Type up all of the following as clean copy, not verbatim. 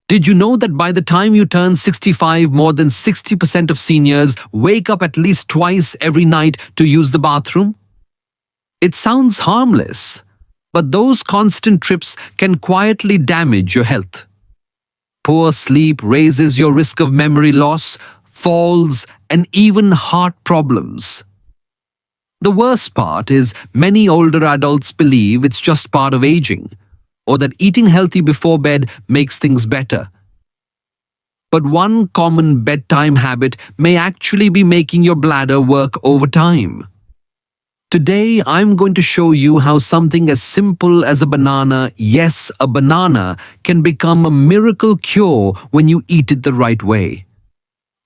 Did you know that by the time you turn 65, more than 60% of seniors wake up at least twice every night to use the bathroom? It sounds harmless, but those constant trips can quietly damage your health. Poor sleep raises your risk of memory loss, falls, and even heart problems. The worst part is many older adults believe it's just part of aging, or that eating healthy before bed makes things better. But one common bedtime habit may actually be making your bladder work overtime. Today, I'm going to show you how something as simple as a banana, yes, a banana, can become a miracle cure when you eat it the right way.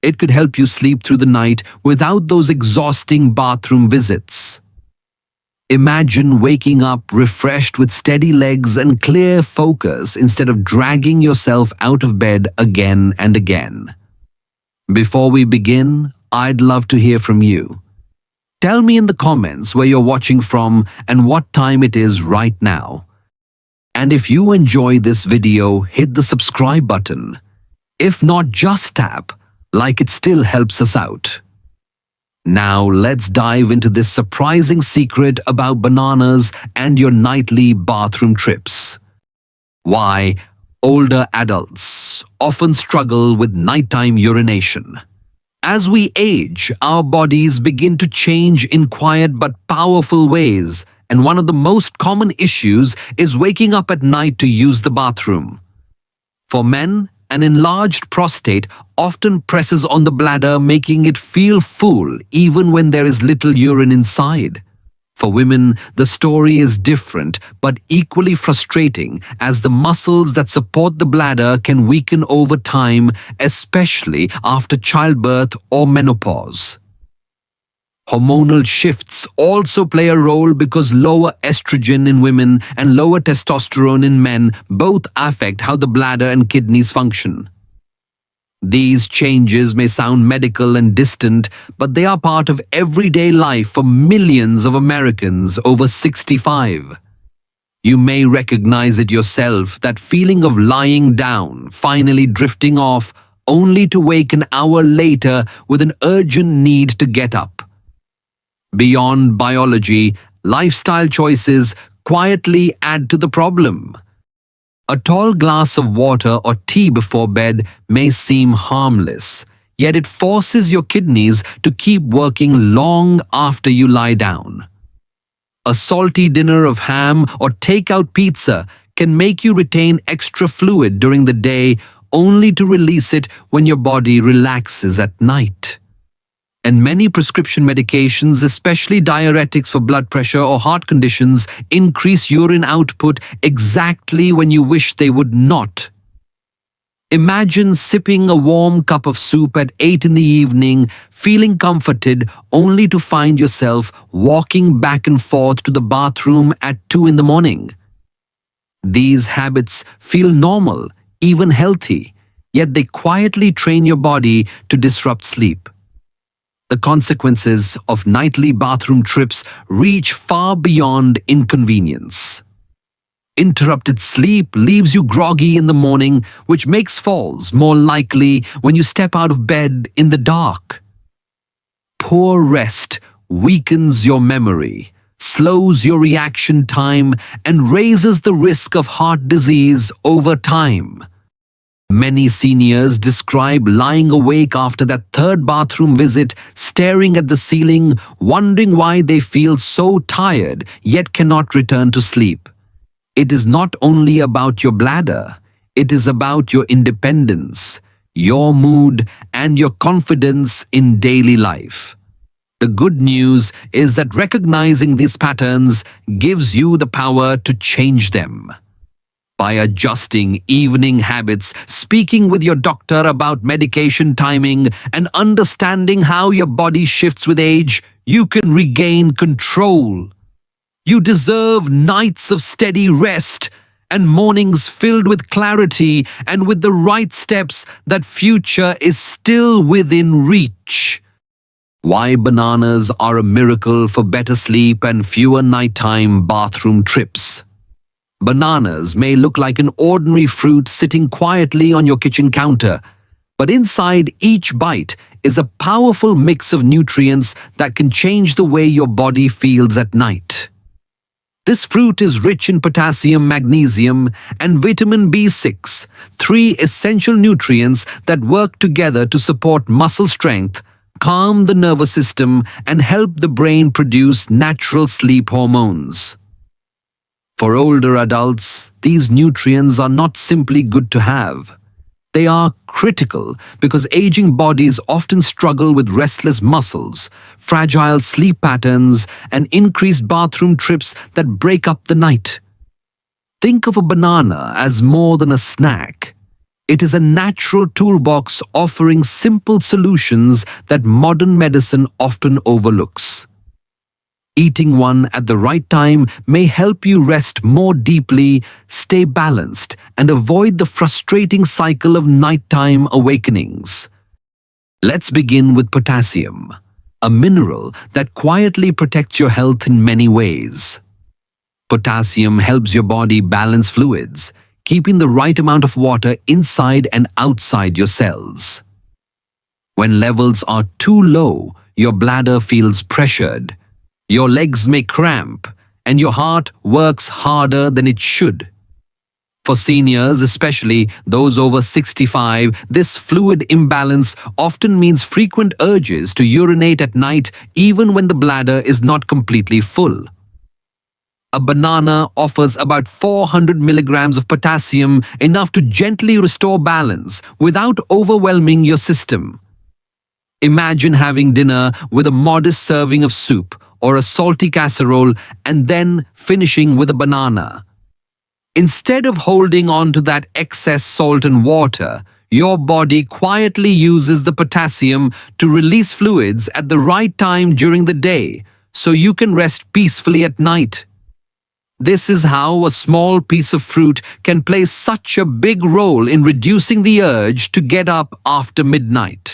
It could help you sleep through the night without those exhausting bathroom visits. Imagine waking up refreshed with steady legs and clear focus instead of dragging yourself out of bed again and again. Before we begin, I'd love to hear from you. Tell me in the comments where you're watching from and what time it is right now. And if you enjoy this video, hit the subscribe button. If not, just tap like it still helps us out. Now let's dive into this surprising secret about bananas and your nightly bathroom trips. Why older adults often struggle with nighttime urination. As we age, our bodies begin to change in quiet but powerful ways, and one of the most common issues is waking up at night to use the bathroom. For men, an enlarged prostate often presses on the bladder, making it feel full even when there is little urine inside. For women, the story is different but equally frustrating, as the muscles that support the bladder can weaken over time, especially after childbirth or menopause. Hormonal shifts also play a role because lower estrogen in women and lower testosterone in men both affect how the bladder and kidneys function. These changes may sound medical and distant, but they are part of everyday life for millions of Americans over 65. You may recognize it yourself, that feeling of lying down, finally drifting off, only to wake an hour later with an urgent need to get up. Beyond biology, lifestyle choices quietly add to the problem. A tall glass of water or tea before bed may seem harmless, yet it forces your kidneys to keep working long after you lie down. A salty dinner of ham or takeout pizza can make you retain extra fluid during the day, only to release it when your body relaxes at night. And many prescription medications, especially diuretics for blood pressure or heart conditions, increase urine output exactly when you wish they would not. Imagine sipping a warm cup of soup at 8 in the evening, feeling comforted, only to find yourself walking back and forth to the bathroom at 2 in the morning. These habits feel normal, even healthy, yet they quietly train your body to disrupt sleep. The consequences of nightly bathroom trips reach far beyond inconvenience. Interrupted sleep leaves you groggy in the morning, which makes falls more likely when you step out of bed in the dark. Poor rest weakens your memory, slows your reaction time, and raises the risk of heart disease over time. Many seniors describe lying awake after that third bathroom visit, staring at the ceiling, wondering why they feel so tired yet cannot return to sleep. It is not only about your bladder, it is about your independence, your mood, and your confidence in daily life. The good news is that recognizing these patterns gives you the power to change them. By adjusting evening habits, speaking with your doctor about medication timing, and understanding how your body shifts with age, you can regain control. You deserve nights of steady rest and mornings filled with clarity, and with the right steps, that future is still within reach. Why bananas are a miracle for better sleep and fewer nighttime bathroom trips. Bananas may look like an ordinary fruit sitting quietly on your kitchen counter, but inside each bite is a powerful mix of nutrients that can change the way your body feels at night. This fruit is rich in potassium, magnesium, and vitamin B6, three essential nutrients that work together to support muscle strength, calm the nervous system, and help the brain produce natural sleep hormones. For older adults, these nutrients are not simply good to have. They are critical because aging bodies often struggle with restless muscles, fragile sleep patterns, and increased bathroom trips that break up the night. Think of a banana as more than a snack. It is a natural toolbox offering simple solutions that modern medicine often overlooks. Eating one at the right time may help you rest more deeply, stay balanced, and avoid the frustrating cycle of nighttime awakenings. Let's begin with potassium, a mineral that quietly protects your health in many ways. Potassium helps your body balance fluids, keeping the right amount of water inside and outside your cells. When levels are too low, your bladder feels pressured. Your legs may cramp, and your heart works harder than it should. For seniors, especially those over 65, this fluid imbalance often means frequent urges to urinate at night even when the bladder is not completely full. A banana offers about 400 milligrams of potassium, enough to gently restore balance without overwhelming your system. Imagine having dinner with a modest serving of soup or a salty casserole and then finishing with a banana. Instead of holding on to that excess salt and water, your body quietly uses the potassium to release fluids at the right time during the day, so you can rest peacefully at night. This is how a small piece of fruit can play such a big role in reducing the urge to get up after midnight.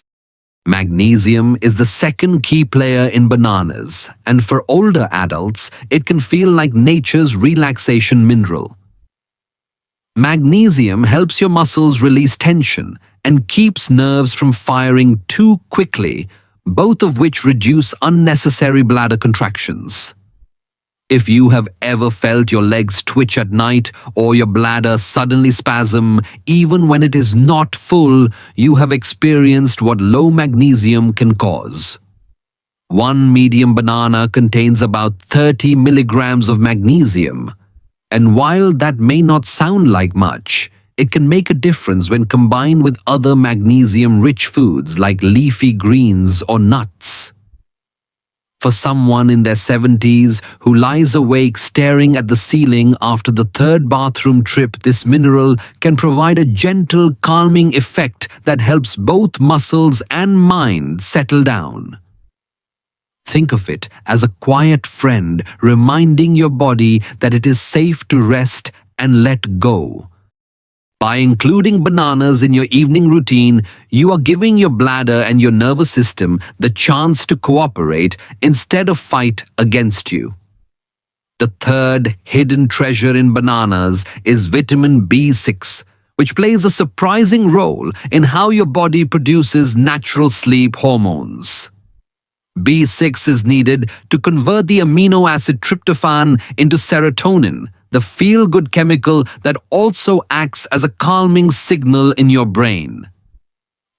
Magnesium is the second key player in bananas, and for older adults, it can feel like nature's relaxation mineral. Magnesium helps your muscles release tension and keeps nerves from firing too quickly, both of which reduce unnecessary bladder contractions. If you have ever felt your legs twitch at night or your bladder suddenly spasm, even when it is not full, you have experienced what low magnesium can cause. One medium banana contains about 30 milligrams of magnesium. And while that may not sound like much, it can make a difference when combined with other magnesium-rich foods like leafy greens or nuts. For someone in their 70s who lies awake staring at the ceiling after the third bathroom trip, this mineral can provide a gentle, calming effect that helps both muscles and mind settle down. Think of it as a quiet friend reminding your body that it is safe to rest and let go. By including bananas in your evening routine, you are giving your bladder and your nervous system the chance to cooperate instead of fight against you. The third hidden treasure in bananas is vitamin B6, which plays a surprising role in how your body produces natural sleep hormones. B6 is needed to convert the amino acid tryptophan into serotonin, the feel-good chemical that also acts as a calming signal in your brain.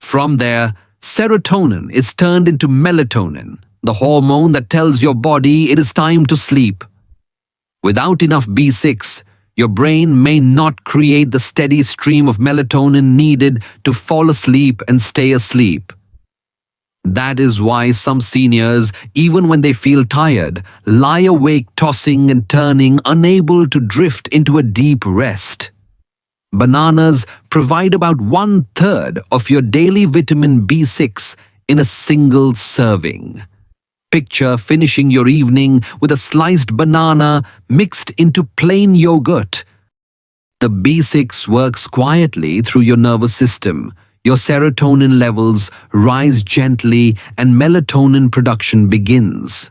From there, serotonin is turned into melatonin, the hormone that tells your body it is time to sleep. Without enough B6, your brain may not create the steady stream of melatonin needed to fall asleep and stay asleep. That is why some seniors, even when they feel tired, lie awake tossing and turning, unable to drift into a deep rest. Bananas provide about 1/3 of your daily vitamin B6 in a single serving. Picture finishing your evening with a sliced banana mixed into plain yogurt. The B6 works quietly through your nervous system. Your serotonin levels rise gently and melatonin production begins.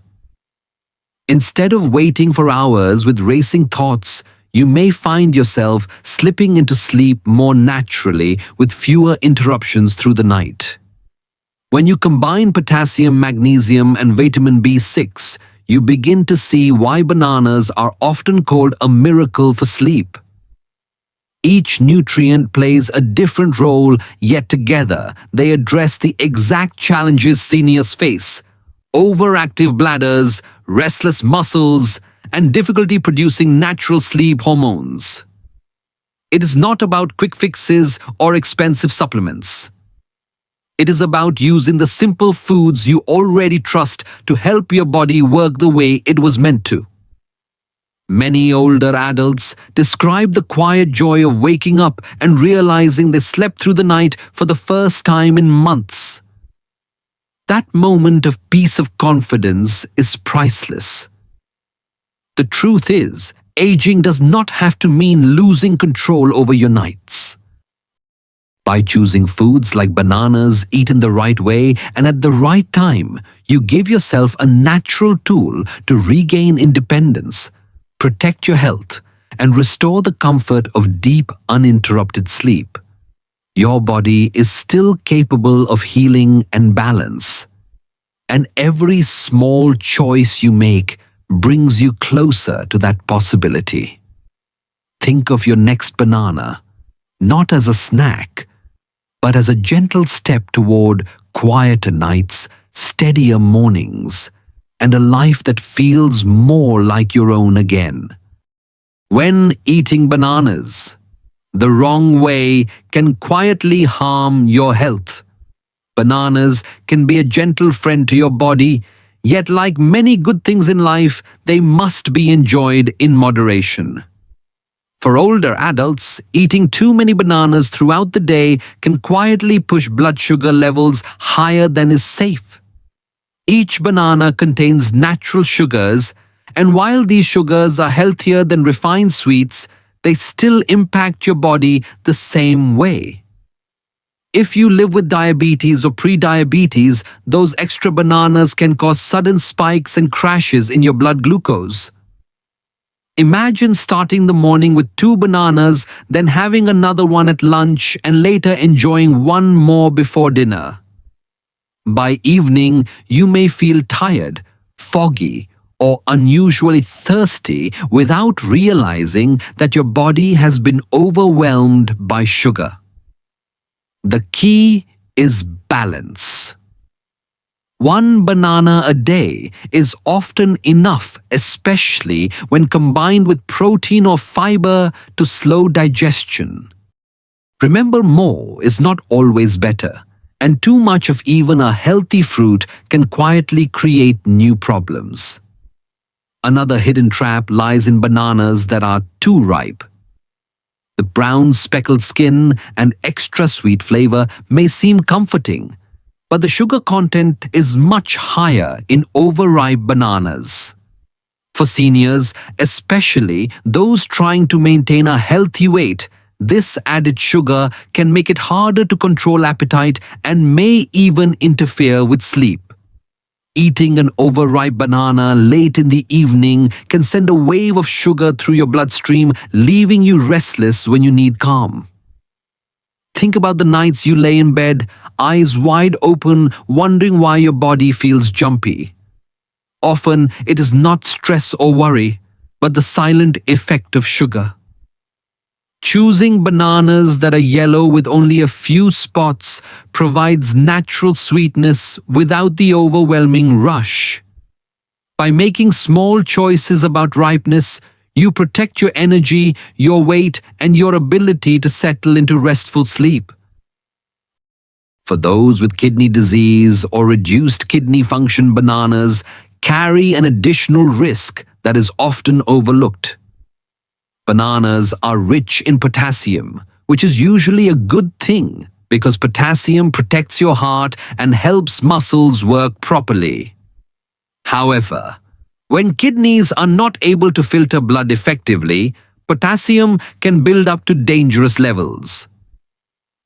Instead of waiting for hours with racing thoughts, you may find yourself slipping into sleep more naturally with fewer interruptions through the night. When you combine potassium, magnesium, and vitamin B6, you begin to see why bananas are often called a miracle for sleep. Each nutrient plays a different role, yet together they address the exact challenges seniors face: overactive bladders, restless muscles, and difficulty producing natural sleep hormones. It is not about quick fixes or expensive supplements. It is about using the simple foods you already trust to help your body work the way it was meant to. Many older adults describe the quiet joy of waking up and realizing they slept through the night for the first time in months. That moment of peace of confidence is priceless. The truth is, aging does not have to mean losing control over your nights. By choosing foods like bananas eaten the right way and at the right time, you give yourself a natural tool to regain independence, protect your health, and restore the comfort of deep, uninterrupted sleep. Your body is still capable of healing and balance, and every small choice you make brings you closer to that possibility. Think of your next banana, not as a snack, but as a gentle step toward quieter nights, steadier mornings, and a life that feels more like your own again. When eating bananas the wrong way can quietly harm your health. Bananas can be a gentle friend to your body, yet like many good things in life, they must be enjoyed in moderation. For older adults, eating too many bananas throughout the day can quietly push blood sugar levels higher than is safe. Each banana contains natural sugars, and while these sugars are healthier than refined sweets, they still impact your body the same way. If you live with diabetes or pre-diabetes, those extra bananas can cause sudden spikes and crashes in your blood glucose. Imagine starting the morning with 2 bananas, then having another one at lunch, and later enjoying one more before dinner. By evening, you may feel tired, foggy, or unusually thirsty without realizing that your body has been overwhelmed by sugar. The key is balance. 1 banana a day is often enough, especially when combined with protein or fiber to slow digestion. Remember, more is not always better, and too much of even a healthy fruit can quietly create new problems. Another hidden trap lies in bananas that are too ripe. The brown speckled skin and extra sweet flavor may seem comforting, but the sugar content is much higher in overripe bananas. For seniors, especially those trying to maintain a healthy weight, this added sugar can make it harder to control appetite and may even interfere with sleep. Eating an overripe banana late in the evening can send a wave of sugar through your bloodstream, leaving you restless when you need calm. Think about the nights you lay in bed, eyes wide open, wondering why your body feels jumpy. Often, it is not stress or worry, but the silent effect of sugar. Choosing bananas that are yellow with only a few spots provides natural sweetness without the overwhelming rush. By making small choices about ripeness, you protect your energy, your weight, and your ability to settle into restful sleep. For those with kidney disease or reduced kidney function, bananas carry an additional risk that is often overlooked. Bananas are rich in potassium, which is usually a good thing because potassium protects your heart and helps muscles work properly. However, when kidneys are not able to filter blood effectively, potassium can build up to dangerous levels.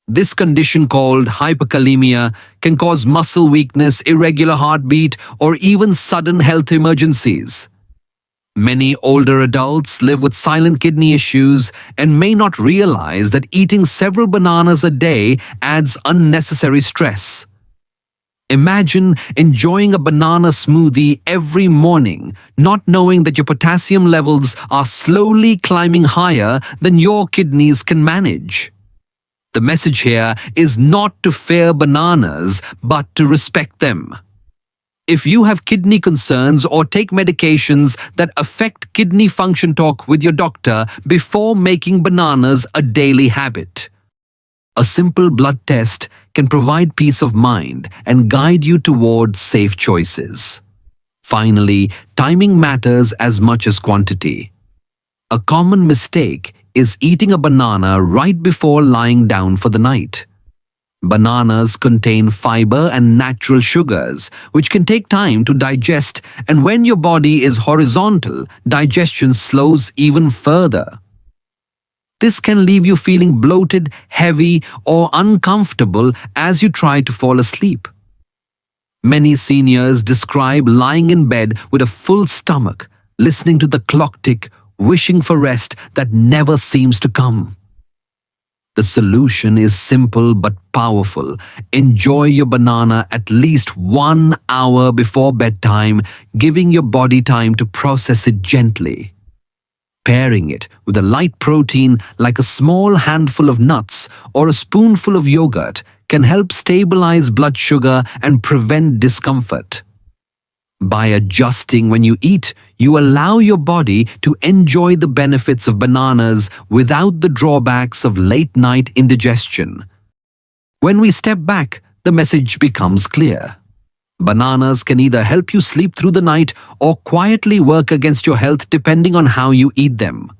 This condition, called hyperkalemia, can cause muscle weakness, irregular heartbeat, or even sudden health emergencies. Many older adults live with silent kidney issues and may not realize that eating several bananas a day adds unnecessary stress. Imagine enjoying a banana smoothie every morning, not knowing that your potassium levels are slowly climbing higher than your kidneys can manage. The message here is not to fear bananas, but to respect them. If you have kidney concerns or take medications that affect kidney function, talk with your doctor before making bananas a daily habit. A simple blood test can provide peace of mind and guide you toward safe choices. Finally, timing matters as much as quantity. A common mistake is eating a banana right before lying down for the night. Bananas contain fiber and natural sugars, which can take time to digest, and when your body is horizontal, digestion slows even further. This can leave you feeling bloated, heavy, or uncomfortable as you try to fall asleep. Many seniors describe lying in bed with a full stomach, listening to the clock tick, wishing for rest that never seems to come. The solution is simple but powerful. Enjoy your banana at least 1 hour before bedtime, giving your body time to process it gently. Pairing it with a light protein like a small handful of nuts or a spoonful of yogurt can help stabilize blood sugar and prevent discomfort. By adjusting when you eat, you allow your body to enjoy the benefits of bananas without the drawbacks of late-night indigestion. When we step back, the message becomes clear. Bananas can either help you sleep through the night or quietly work against your health depending on how you eat them.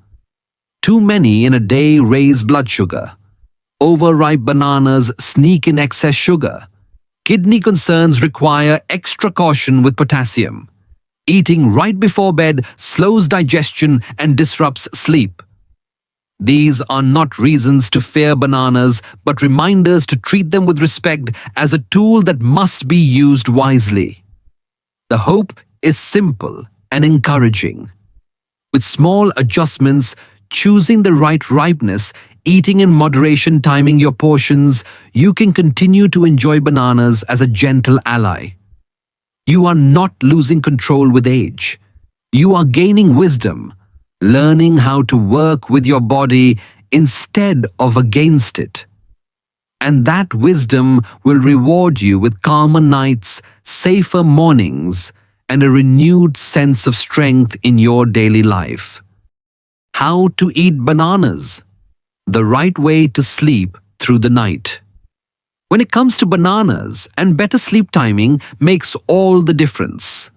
Too many in a day raise blood sugar. Overripe bananas sneak in excess sugar. Kidney concerns require extra caution with potassium. Eating right before bed slows digestion and disrupts sleep. These are not reasons to fear bananas, but reminders to treat them with respect as a tool that must be used wisely. The hope is simple and encouraging. With small adjustments, choosing the right ripeness, eating in moderation, timing your portions, you can continue to enjoy bananas as a gentle ally. You are not losing control with age. You are gaining wisdom, learning how to work with your body instead of against it. And that wisdom will reward you with calmer nights, safer mornings, and a renewed sense of strength in your daily life. How to eat bananas? The right way to sleep through the night. When it comes to bananas, and better sleep timing makes all the difference.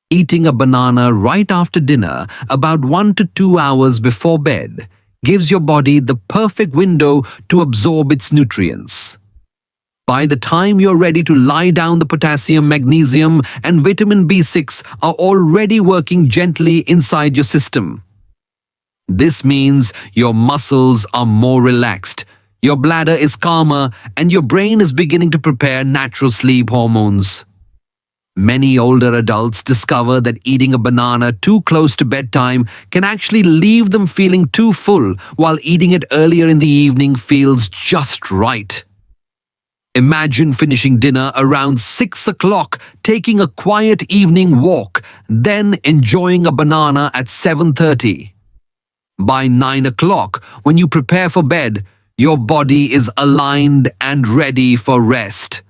Eating a banana right after dinner, about 1 to 2 hours before bed, gives your body the perfect window to absorb its nutrients. By the time you're ready to lie down, the potassium, magnesium, and vitamin B6 are already working gently inside your system. This means your muscles are more relaxed, your bladder is calmer, and your brain is beginning to prepare natural sleep hormones. Many older adults discover that eating a banana too close to bedtime can actually leave them feeling too full, while eating it earlier in the evening feels just right. Imagine finishing dinner around 6 o'clock, taking a quiet evening walk, then enjoying a banana at 7:30. By 9 o'clock, when you prepare for bed, your body is aligned and ready for rest.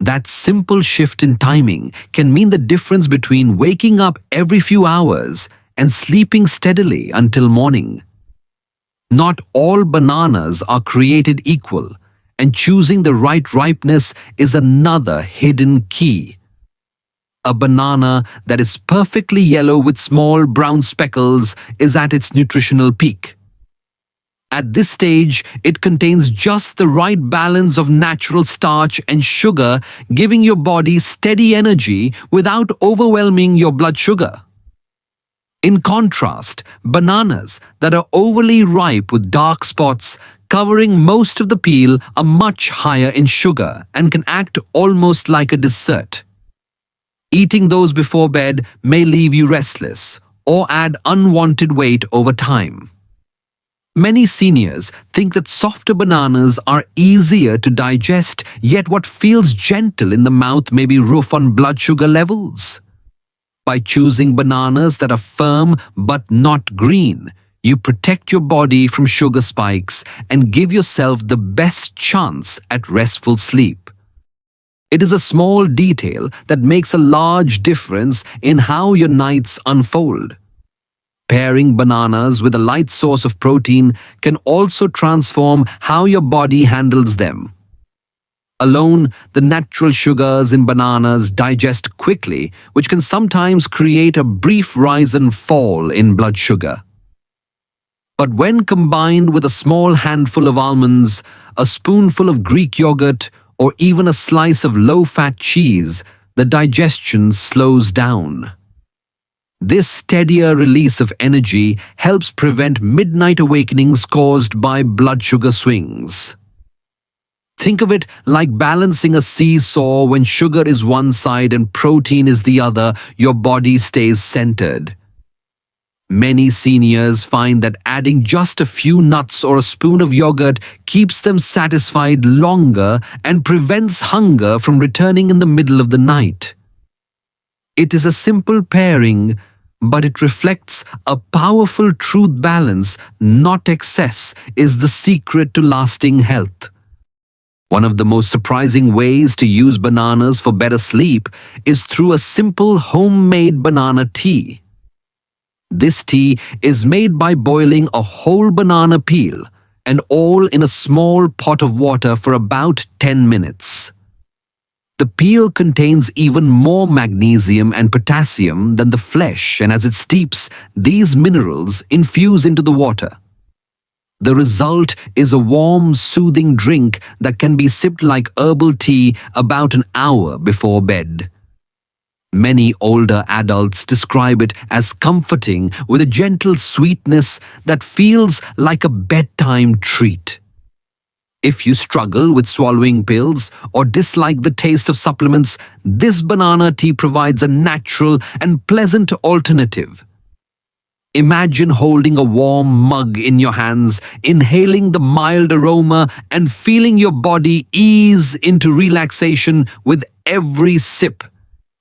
That simple shift in timing can mean the difference between waking up every few hours and sleeping steadily until morning. Not all bananas are created equal, and choosing the right ripeness is another hidden key. A banana that is perfectly yellow with small brown speckles is at its nutritional peak. At this stage, it contains just the right balance of natural starch and sugar, giving your body steady energy without overwhelming your blood sugar. In contrast, bananas that are overly ripe with dark spots covering most of the peel are much higher in sugar and can act almost like a dessert. Eating those before bed may leave you restless or add unwanted weight over time. Many seniors think that softer bananas are easier to digest, yet what feels gentle in the mouth may be rough on blood sugar levels. By choosing bananas that are firm but not green, you protect your body from sugar spikes and give yourself the best chance at restful sleep. It is a small detail that makes a large difference in how your nights unfold. Pairing bananas with a light source of protein can also transform how your body handles them. Alone, the natural sugars in bananas digest quickly, which can sometimes create a brief rise and fall in blood sugar. But when combined with a small handful of almonds, a spoonful of Greek yogurt, or even a slice of low-fat cheese, the digestion slows down. This steadier release of energy helps prevent midnight awakenings caused by blood sugar swings. Think of it like balancing a seesaw. When sugar is one side and protein is the other, your body stays centered. Many seniors find that adding just a few nuts or a spoon of yogurt keeps them satisfied longer and prevents hunger from returning in the middle of the night. It is a simple pairing, but it reflects a powerful truth. Balance, not excess, is the secret to lasting health. One of the most surprising ways to use bananas for better sleep is through a simple homemade banana tea. This tea is made by boiling a whole banana peel and all in a small pot of water for about 10 minutes. The peel contains even more magnesium and potassium than the flesh, and as it steeps, these minerals infuse into the water. The result is a warm, soothing drink that can be sipped like herbal tea about an hour before bed. Many older adults describe it as comforting, with a gentle sweetness that feels like a bedtime treat. If you struggle with swallowing pills or dislike the taste of supplements, this banana tea provides a natural and pleasant alternative. Imagine holding a warm mug in your hands, inhaling the mild aroma and feeling your body ease into relaxation with every sip.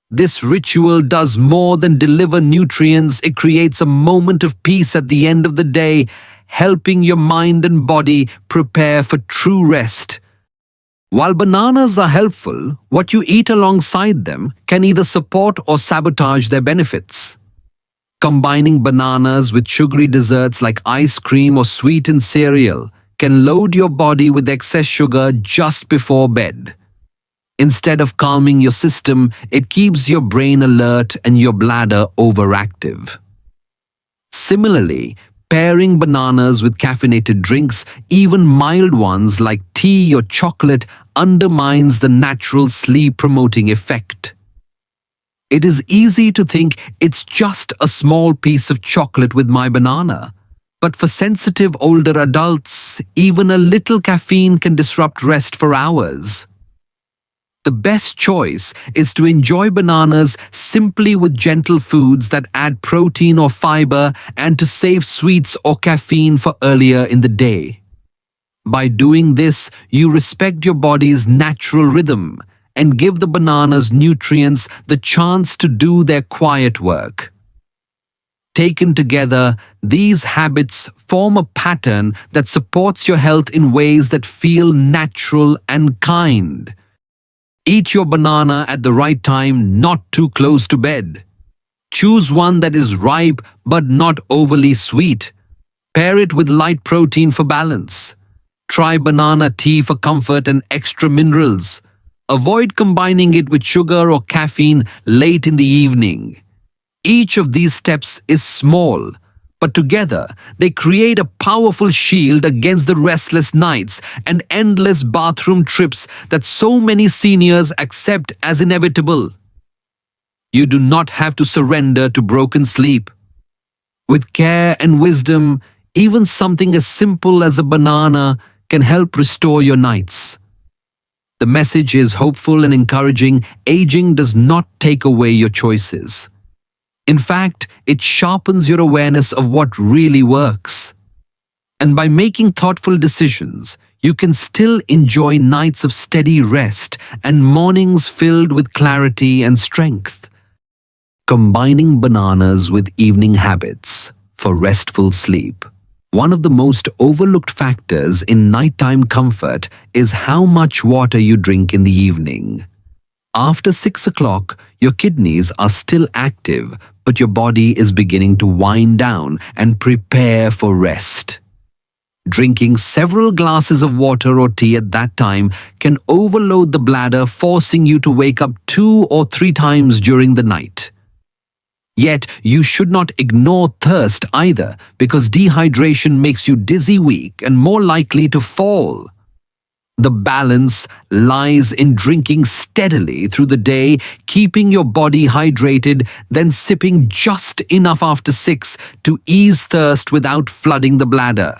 This ritual does more than deliver nutrients. It creates a moment of peace at the end of the day, helping your mind and body prepare for true rest. While bananas are helpful, what you eat alongside them can either support or sabotage their benefits. Combining bananas with sugary desserts like ice cream or sweetened cereal can load your body with excess sugar just before bed. Instead of calming your system, it keeps your brain alert and your bladder overactive. Similarly, pairing bananas with caffeinated drinks, even mild ones like tea or chocolate, undermines the natural sleep-promoting effect. It is easy to think it's just a small piece of chocolate with my banana. But for sensitive older adults, even a little caffeine can disrupt rest for hours. The best choice is to enjoy bananas simply with gentle foods that add protein or fiber, and to save sweets or caffeine for earlier in the day. By doing this, you respect your body's natural rhythm and give the banana's nutrients the chance to do their quiet work. Taken together, these habits form a pattern that supports your health in ways that feel natural and kind. Eat your banana at the right time, not too close to bed. Choose one that is ripe but not overly sweet. Pair it with light protein for balance. Try banana tea for comfort and extra minerals. Avoid combining it with sugar or caffeine late in the evening. Each of these steps is small, but together they create a powerful shield against the restless nights and endless bathroom trips that so many seniors accept as inevitable. You do not have to surrender to broken sleep. With care and wisdom, even something as simple as a banana can help restore your nights. The message is hopeful and encouraging. Aging does not take away your choices. In fact, it sharpens your awareness of what really works. And by making thoughtful decisions, you can still enjoy nights of steady rest and mornings filled with clarity and strength. Combining bananas with evening habits for restful sleep. One of the most overlooked factors in nighttime comfort is how much water you drink in the evening. After 6 o'clock, your kidneys are still active, but your body is beginning to wind down and prepare for rest. Drinking several glasses of water or tea at that time can overload the bladder, forcing you to wake up 2 or 3 times during the night. Yet, you should not ignore thirst either, because dehydration makes you dizzy, weak, and more likely to fall. The balance lies in drinking steadily through the day, keeping your body hydrated, then sipping just enough after 6 to ease thirst without flooding the bladder.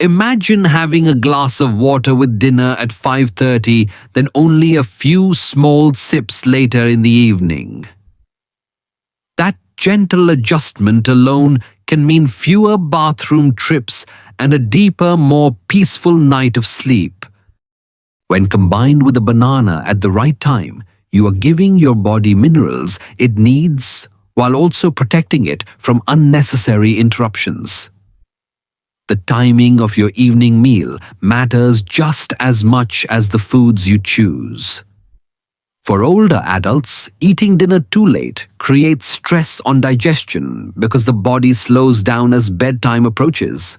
Imagine having a glass of water with dinner at 5:30, then only a few small sips later in the evening. That gentle adjustment alone can mean fewer bathroom trips and a deeper, more peaceful night of sleep. When combined with a banana at the right time, you are giving your body minerals it needs while also protecting it from unnecessary interruptions. The timing of your evening meal matters just as much as the foods you choose. For older adults, eating dinner too late creates stress on digestion because the body slows down as bedtime approaches.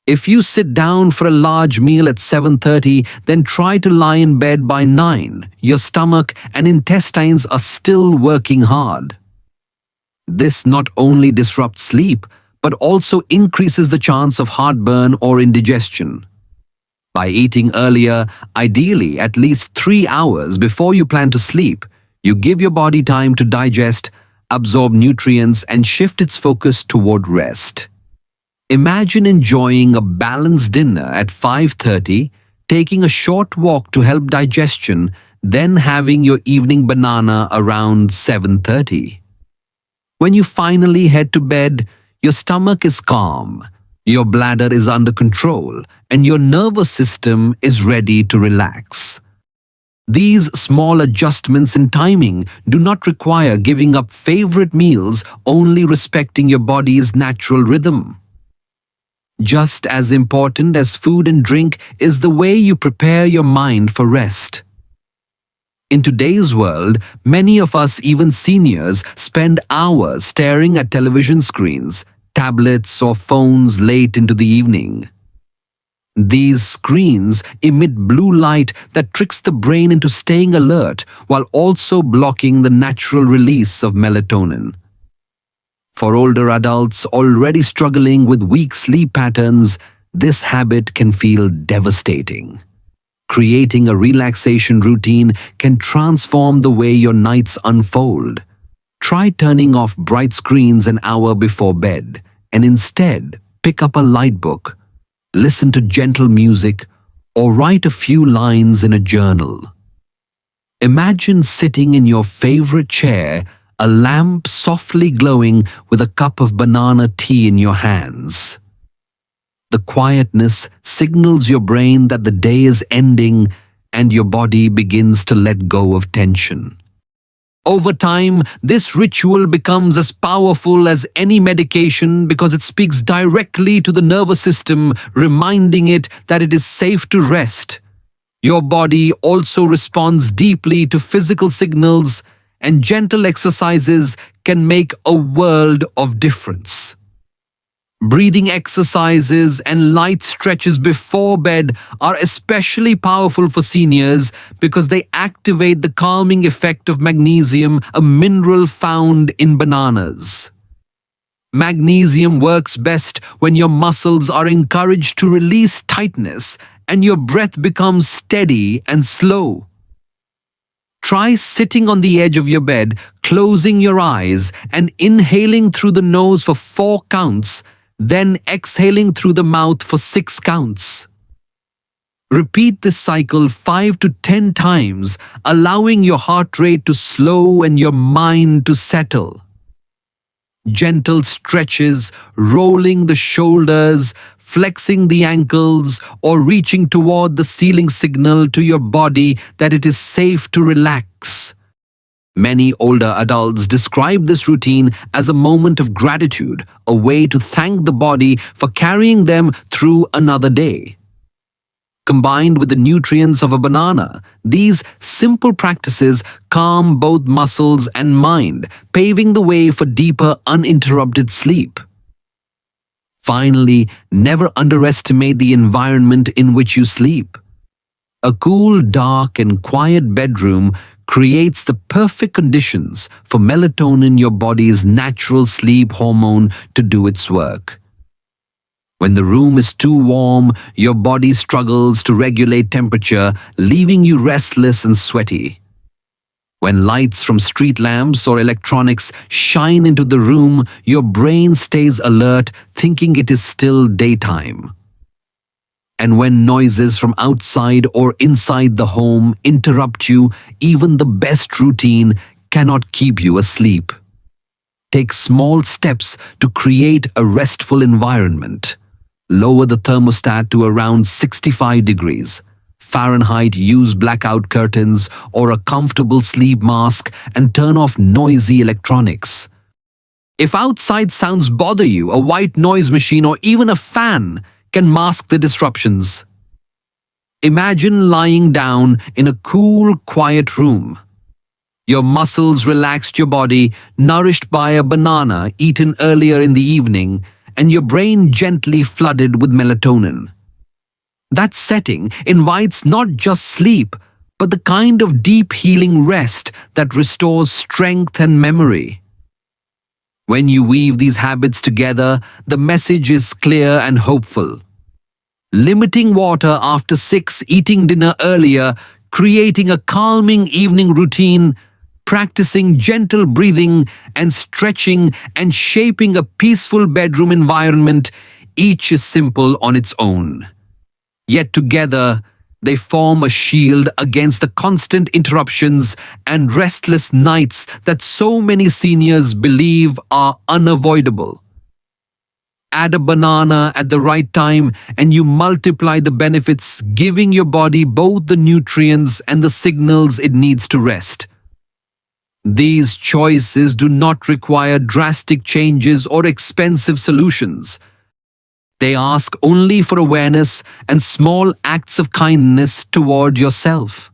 If you sit down for a large meal at 7:30, then try to lie in bed by 9, your stomach and intestines are still working hard. This not only disrupts sleep, but also increases the chance of heartburn or indigestion. By eating earlier, ideally at least 3 hours before you plan to sleep, you give your body time to digest, absorb nutrients, and shift its focus toward rest. Imagine enjoying a balanced dinner at 5:30, taking a short walk to help digestion, then having your evening banana around 7:30. When you finally head to bed, your stomach is calm, your bladder is under control, and your nervous system is ready to relax. These small adjustments in timing do not require giving up favorite meals, only respecting your body's natural rhythm. Just as important as food and drink is the way you prepare your mind for rest. In today's world, many of us, even seniors, spend hours staring at television screens, tablets, or phones late into the evening. These screens emit blue light that tricks the brain into staying alert while also blocking the natural release of melatonin. For older adults already struggling with weak sleep patterns, this habit can feel devastating. Creating a relaxation routine can transform the way your nights unfold. Try turning off bright screens an hour before bed and instead pick up a light book, listen to gentle music, or write a few lines in a journal. Imagine sitting in your favorite chair, a lamp softly glowing with a cup of banana tea in your hands. The quietness signals your brain that the day is ending and your body begins to let go of tension. Over time, this ritual becomes as powerful as any medication because it speaks directly to the nervous system, reminding it that it is safe to rest. Your body also responds deeply to physical signals, and gentle exercises can make a world of difference. Breathing exercises and light stretches before bed are especially powerful for seniors because they activate the calming effect of magnesium, a mineral found in bananas. Magnesium works best when your muscles are encouraged to release tightness and your breath becomes steady and slow. Try sitting on the edge of your bed, closing your eyes and inhaling through the nose for 4 counts, then exhaling through the mouth for 6 counts. Repeat this cycle 5 to 10 times, allowing your heart rate to slow and your mind to settle. Gentle stretches, rolling the shoulders, flexing the ankles, or reaching toward the ceiling signal to your body that it is safe to relax. Many older adults describe this routine as a moment of gratitude, a way to thank the body for carrying them through another day. Combined with the nutrients of a banana, these simple practices calm both muscles and mind, paving the way for deeper, uninterrupted sleep. Finally, never underestimate the environment in which you sleep. A cool, dark, and quiet bedroom creates the perfect conditions for melatonin, your body's natural sleep hormone, to do its work. When the room is too warm, your body struggles to regulate temperature, leaving you restless and sweaty. When lights from street lamps or electronics shine into the room, your brain stays alert, thinking it is still daytime. And when noises from outside or inside the home interrupt you, even the best routine cannot keep you asleep. Take small steps to create a restful environment. Lower the thermostat to around 65 degrees Fahrenheit, use blackout curtains or a comfortable sleep mask, and turn off noisy electronics. If outside sounds bother you, a white noise machine or even a fan can mask the disruptions. Imagine lying down in a cool, quiet room. Your muscles relaxed, your body nourished by a banana eaten earlier in the evening, and your brain gently flooded with melatonin. That setting invites not just sleep, but the kind of deep healing rest that restores strength and memory. When you weave these habits together, the message is clear and hopeful. Limiting water after 6, eating dinner earlier, creating a calming evening routine, practicing gentle breathing and stretching, and shaping a peaceful bedroom environment, each is simple on its own. Yet together, they form a shield against the constant interruptions and restless nights that so many seniors believe are unavoidable. Add a banana at the right time and you multiply the benefits, giving your body both the nutrients and the signals it needs to rest. These choices do not require drastic changes or expensive solutions. They ask only for awareness and small acts of kindness toward yourself.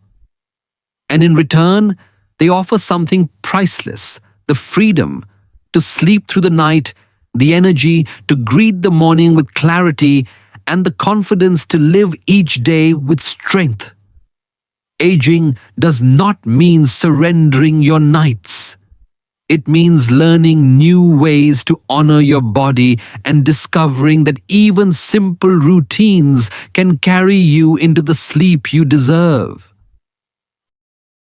And in return, they offer something priceless: the freedom to sleep through the night, the energy to greet the morning with clarity, and the confidence to live each day with strength. Aging does not mean surrendering your nights. It means learning new ways to honor your body and discovering that even simple routines can carry you into the sleep you deserve.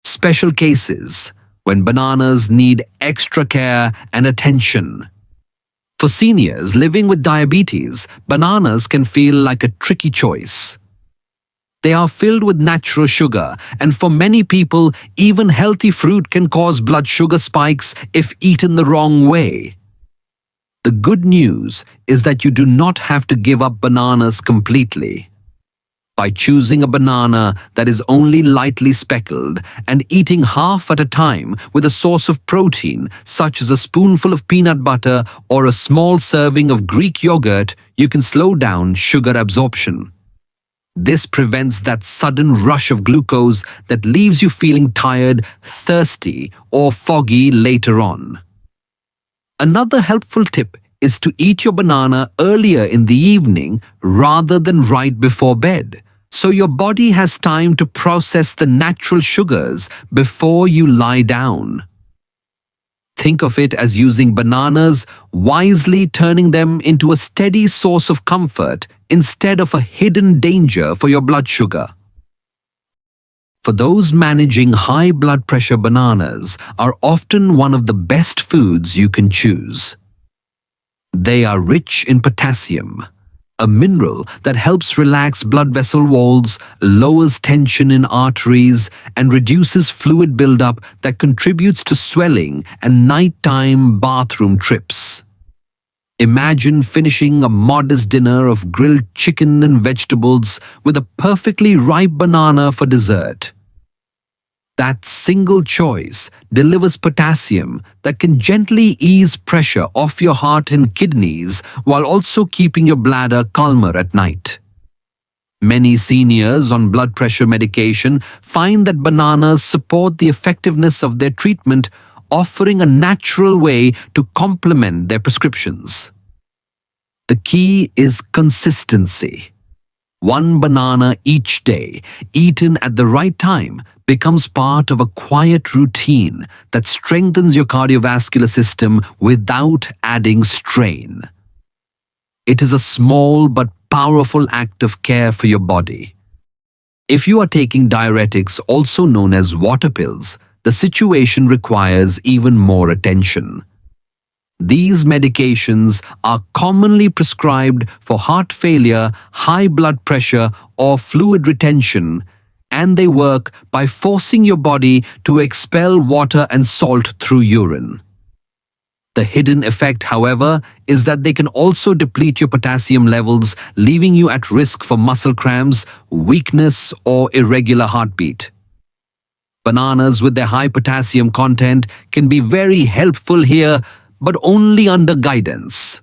Special cases when bananas need extra care and attention. For seniors living with diabetes, bananas can feel like a tricky choice. They are filled with natural sugar, and for many people, even healthy fruit can cause blood sugar spikes if eaten the wrong way. The good news is that you do not have to give up bananas completely. By choosing a banana that is only lightly speckled and eating half at a time with a source of protein, such as a spoonful of peanut butter or a small serving of Greek yogurt, you can slow down sugar absorption. This prevents that sudden rush of glucose that leaves you feeling tired, thirsty, or foggy later on. Another helpful tip is to eat your banana earlier in the evening rather than right before bed, so your body has time to process the natural sugars before you lie down. Think of it as using bananas wisely, turning them into a steady source of comfort instead of a hidden danger for your blood sugar. For those managing high blood pressure, bananas are often one of the best foods you can choose. They are rich in potassium, a mineral that helps relax blood vessel walls, lowers tension in arteries, and reduces fluid buildup that contributes to swelling and nighttime bathroom trips. Imagine finishing a modest dinner of grilled chicken and vegetables with a perfectly ripe banana for dessert. That single choice delivers potassium that can gently ease pressure off your heart and kidneys while also keeping your bladder calmer at night. Many seniors on blood pressure medication find that bananas support the effectiveness of their treatment, offering a natural way to complement their prescriptions. The key is consistency. One banana each day, eaten at the right time, becomes part of a quiet routine that strengthens your cardiovascular system without adding strain. It is a small but powerful act of care for your body. If you are taking diuretics, also known as water pills, the situation requires even more attention. These medications are commonly prescribed for heart failure, high blood pressure, or fluid retention, and they work by forcing your body to expel water and salt through urine. The hidden effect, however, is that they can also deplete your potassium levels, leaving you at risk for muscle cramps, weakness, or irregular heartbeat. Bananas with their high potassium content can be very helpful here, but only under guidance.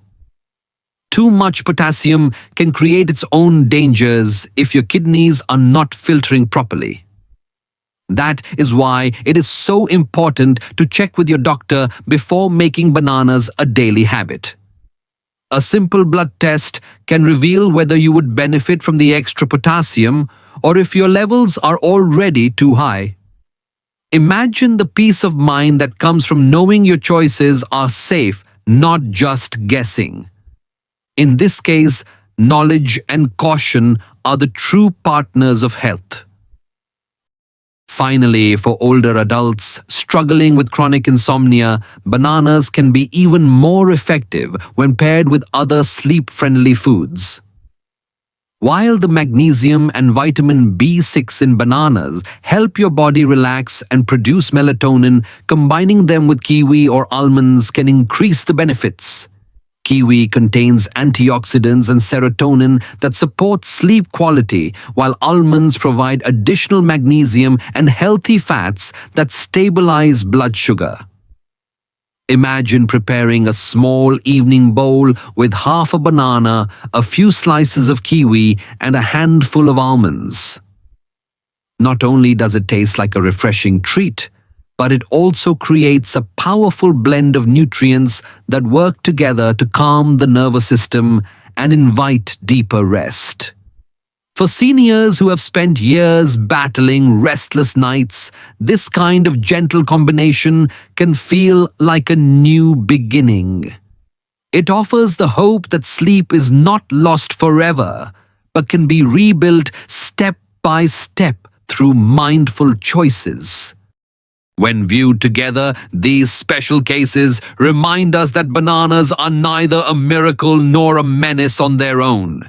Too much potassium can create its own dangers if your kidneys are not filtering properly. That is why it is so important to check with your doctor before making bananas a daily habit. A simple blood test can reveal whether you would benefit from the extra potassium or if your levels are already too high. Imagine the peace of mind that comes from knowing your choices are safe, not just guessing. In this case, knowledge and caution are the true partners of health. Finally, for older adults struggling with chronic insomnia, bananas can be even more effective when paired with other sleep-friendly foods. While the magnesium and vitamin B6 in bananas help your body relax and produce melatonin, combining them with kiwi or almonds can increase the benefits. Kiwi contains antioxidants and serotonin that support sleep quality, while almonds provide additional magnesium and healthy fats that stabilize blood sugar. Imagine preparing a small evening bowl with half a banana, a few slices of kiwi, and a handful of almonds. Not only does it taste like a refreshing treat, but it also creates a powerful blend of nutrients that work together to calm the nervous system and invite deeper rest. For seniors who have spent years battling restless nights, this kind of gentle combination can feel like a new beginning. It offers the hope that sleep is not lost forever, but can be rebuilt step by step through mindful choices. When viewed together, these special cases remind us that bananas are neither a miracle nor a menace on their own.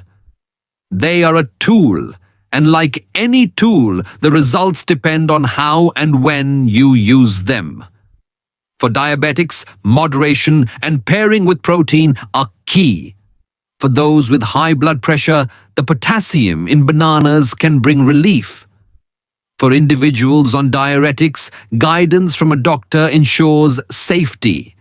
They are a tool, and like any tool, the results depend on how and when you use them. For diabetics, moderation and pairing with protein are key. For those with high blood pressure, the potassium in bananas can bring relief. For individuals on diuretics, guidance from a doctor ensures safety.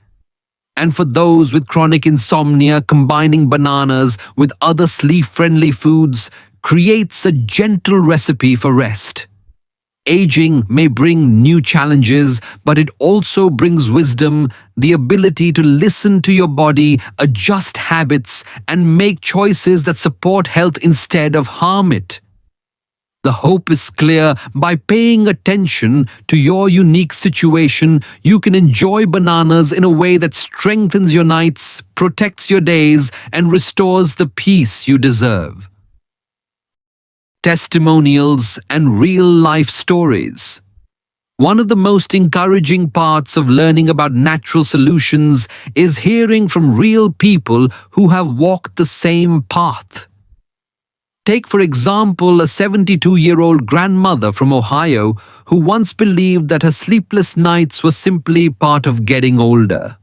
And for those with chronic insomnia, combining bananas with other sleep-friendly foods creates a gentle recipe for rest. Aging may bring new challenges, but it also brings wisdom, the ability to listen to your body, adjust habits, and make choices that support health instead of harm it. The hope is clear. By paying attention to your unique situation, you can enjoy bananas in a way that strengthens your nights, protects your days, and restores the peace you deserve. Testimonials and real-life stories. One of the most encouraging parts of learning about natural solutions is hearing from real people who have walked the same path. Take, for example, a 72-year-old grandmother from Ohio who once believed that her sleepless nights were simply part of getting older.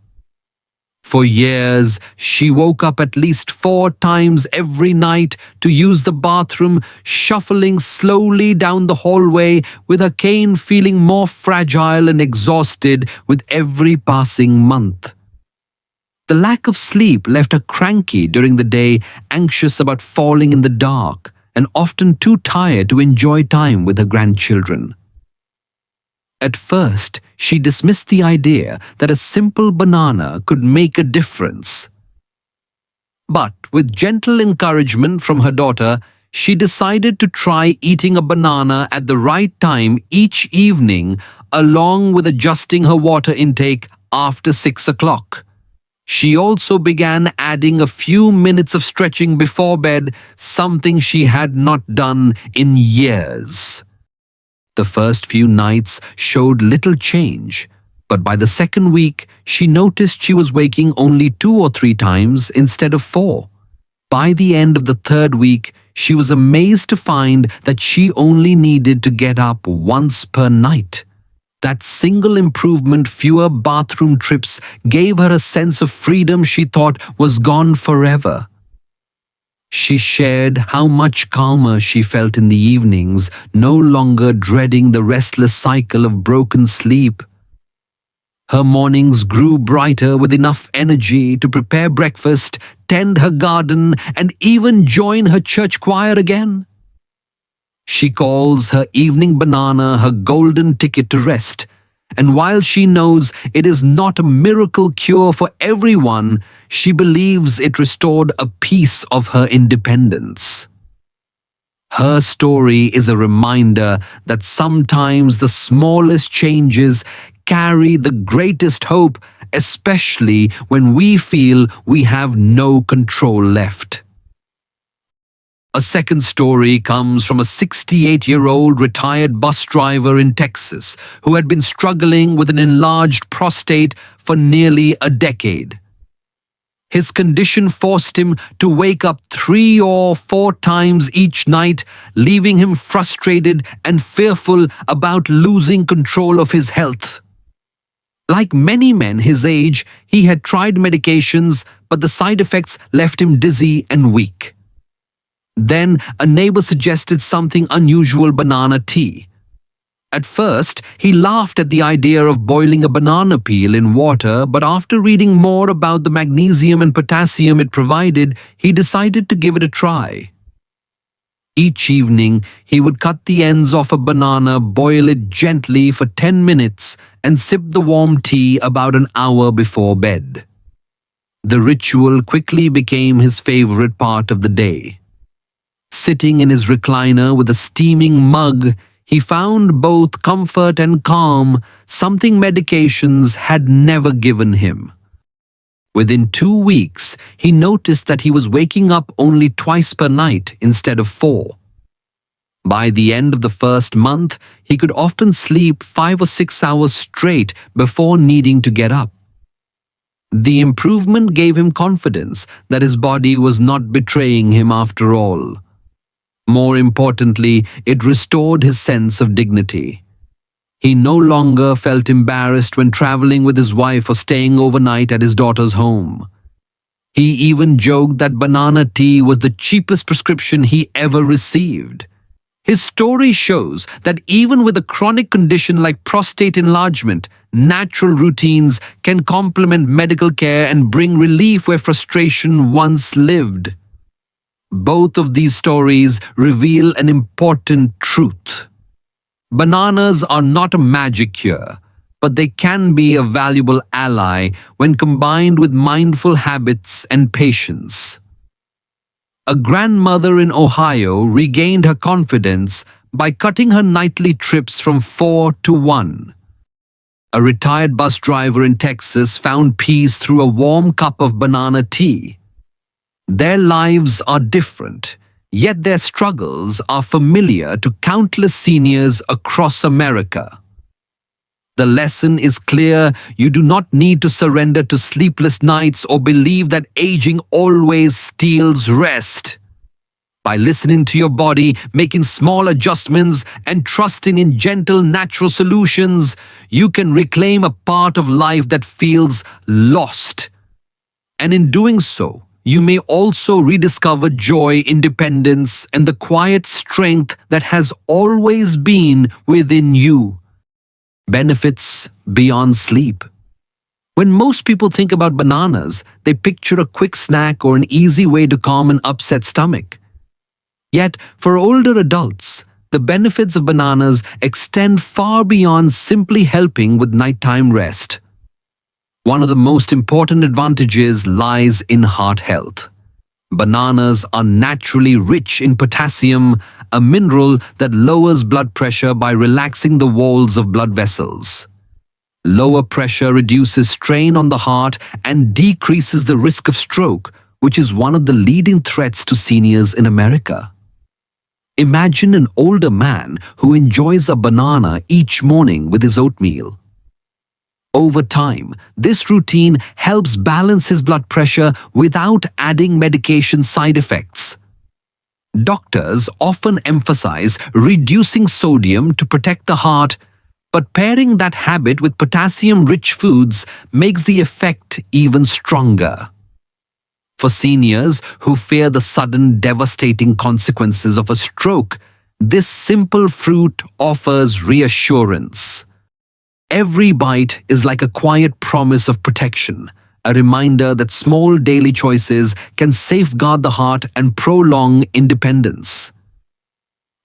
For years, she woke up at least 4 times every night to use the bathroom, shuffling slowly down the hallway with her cane feeling more fragile and exhausted with every passing month. The lack of sleep left her cranky during the day, anxious about falling in the dark, and often too tired to enjoy time with her grandchildren. At first, she dismissed the idea that a simple banana could make a difference. But with gentle encouragement from her daughter, she decided to try eating a banana at the right time each evening, along with adjusting her water intake after 6 o'clock. She also began adding a few minutes of stretching before bed, something she had not done in years. The first few nights showed little change, but by the second week, she noticed she was waking only 2 or 3 times instead of 4. By the end of the third week, she was amazed to find that she only needed to get up once per night. That single improvement, fewer bathroom trips, gave her a sense of freedom she thought was gone forever. She shared how much calmer she felt in the evenings, no longer dreading the restless cycle of broken sleep. Her mornings grew brighter with enough energy to prepare breakfast, tend her garden, and even join her church choir again. She calls her evening banana her golden ticket to rest, and while she knows it is not a miracle cure for everyone, she believes it restored a piece of her independence. Her story is a reminder that sometimes the smallest changes carry the greatest hope, especially when we feel we have no control left. A second story comes from a 68-year-old retired bus driver in Texas who had been struggling with an enlarged prostate for nearly a decade. His condition forced him to wake up 3 or 4 times each night, leaving him frustrated and fearful about losing control of his health. Like many men his age, he had tried medications, but the side effects left him dizzy and weak. Then a neighbor suggested something unusual: banana tea. At first, he laughed at the idea of boiling a banana peel in water, but after reading more about the magnesium and potassium it provided, he decided to give it a try. Each evening, he would cut the ends off a banana, boil it gently for 10 minutes, and sip the warm tea about an hour before bed. The ritual quickly became his favorite part of the day. Sitting in his recliner with a steaming mug, he found both comfort and calm, something medications had never given him. Within 2 weeks, he noticed that he was waking up only twice per night instead of 4. By the end of the first month, he could often sleep 5 or 6 hours straight before needing to get up. The improvement gave him confidence that his body was not betraying him after all. More importantly, it restored his sense of dignity. He no longer felt embarrassed when traveling with his wife or staying overnight at his daughter's home. He even joked that banana tea was the cheapest prescription he ever received. His story shows that even with a chronic condition like prostate enlargement, natural routines can complement medical care and bring relief where frustration once lived. Both of these stories reveal an important truth. Bananas are not a magic cure, but they can be a valuable ally when combined with mindful habits and patience. A grandmother in Ohio regained her confidence by cutting her nightly trips from 4 to 1. A retired bus driver in Texas found peace through a warm cup of banana tea. Their lives are different, yet their struggles are familiar to countless seniors across America. The lesson is clear: you do not need to surrender to sleepless nights or believe that aging always steals rest. By listening to your body, making small adjustments, and trusting in gentle natural solutions, you can reclaim a part of life that feels lost. And in doing so, you may also rediscover joy, independence, and the quiet strength that has always been within you. Benefits beyond sleep. When most people think about bananas, they picture a quick snack or an easy way to calm an upset stomach. Yet, for older adults, the benefits of bananas extend far beyond simply helping with nighttime rest. One of the most important advantages lies in heart health. Bananas are naturally rich in potassium, a mineral that lowers blood pressure by relaxing the walls of blood vessels. Lower pressure reduces strain on the heart and decreases the risk of stroke, which is one of the leading threats to seniors in America. Imagine an older man who enjoys a banana each morning with his oatmeal. Over time, this routine helps balance his blood pressure without adding medication side effects. Doctors often emphasize reducing sodium to protect the heart, but pairing that habit with potassium-rich foods makes the effect even stronger. For seniors who fear the sudden devastating consequences of a stroke, this simple fruit offers reassurance. Every bite is like a quiet promise of protection, a reminder that small daily choices can safeguard the heart and prolong independence.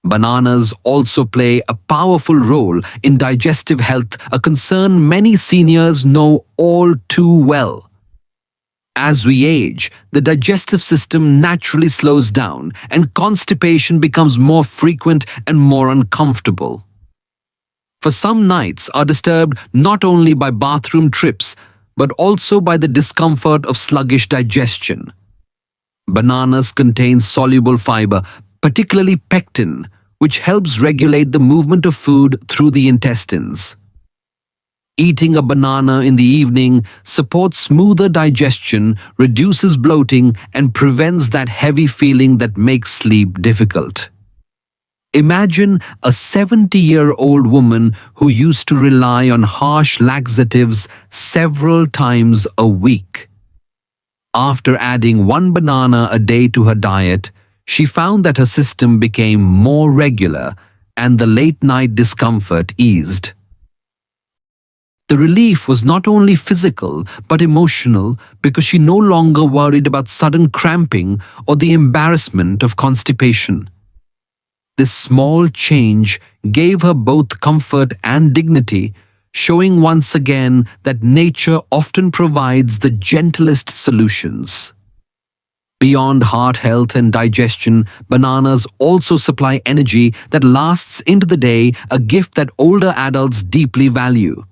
Bananas also play a powerful role in digestive health, a concern many seniors know all too well. As we age, the digestive system naturally slows down and constipation becomes more frequent and more uncomfortable. For some nights are disturbed not only by bathroom trips, but also by the discomfort of sluggish digestion. Bananas contain soluble fiber, particularly pectin, which helps regulate the movement of food through the intestines. Eating a banana in the evening supports smoother digestion, reduces bloating, and prevents that heavy feeling that makes sleep difficult. Imagine a 70-year-old woman who used to rely on harsh laxatives several times a week. After adding one banana a day to her diet, she found that her system became more regular and the late-night discomfort eased. The relief was not only physical but emotional because she no longer worried about sudden cramping or the embarrassment of constipation. This small change gave her both comfort and dignity, showing once again that nature often provides the gentlest solutions. Beyond heart health and digestion, bananas also supply energy that lasts into the day, a gift that older adults deeply value.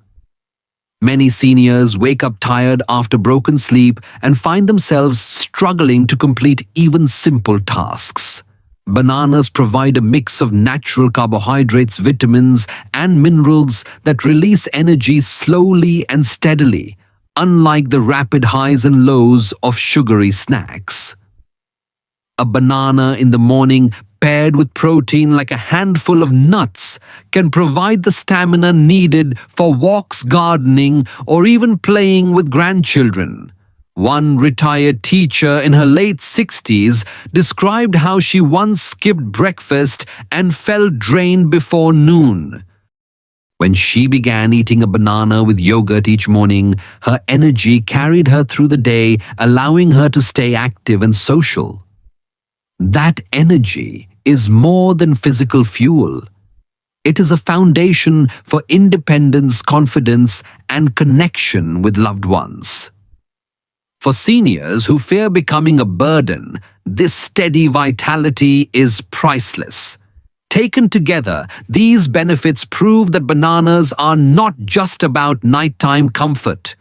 Many seniors wake up tired after broken sleep and find themselves struggling to complete even simple tasks. Bananas provide a mix of natural carbohydrates, vitamins, and minerals that release energy slowly and steadily, unlike the rapid highs and lows of sugary snacks. A banana in the morning paired with protein like a handful of nuts can provide the stamina needed for walks, gardening, or even playing with grandchildren. One retired teacher in her late 60s described how she once skipped breakfast and felt drained before noon. When she began eating a banana with yogurt each morning, her energy carried her through the day, allowing her to stay active and social. That energy is more than physical fuel. It is a foundation for independence, confidence, and connection with loved ones. For seniors who fear becoming a burden, this steady vitality is priceless. Taken together, these benefits prove that bananas are not just about nighttime comfort.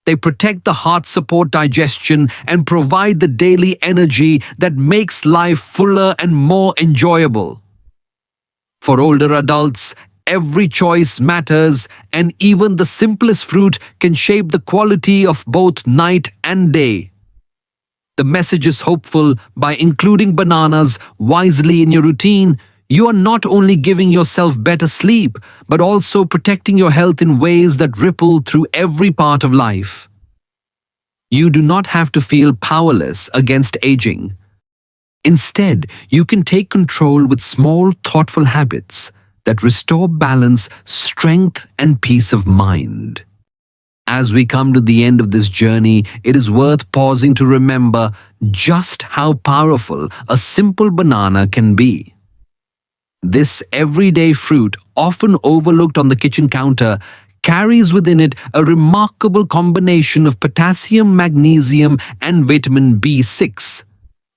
They protect the heart, support digestion, and provide the daily energy that makes life fuller and more enjoyable. For older adults, every choice matters, and even the simplest fruit can shape the quality of both night and day. The message is hopeful. By including bananas wisely in your routine, you are not only giving yourself better sleep, but also protecting your health in ways that ripple through every part of life. You do not have to feel powerless against aging. Instead, you can take control with small, thoughtful habits that restore balance, strength, and peace of mind. As we come to the end of this journey, it is worth pausing to remember just how powerful a simple banana can be. This everyday fruit, often overlooked on the kitchen counter, carries within it a remarkable combination of potassium, magnesium, and vitamin B6.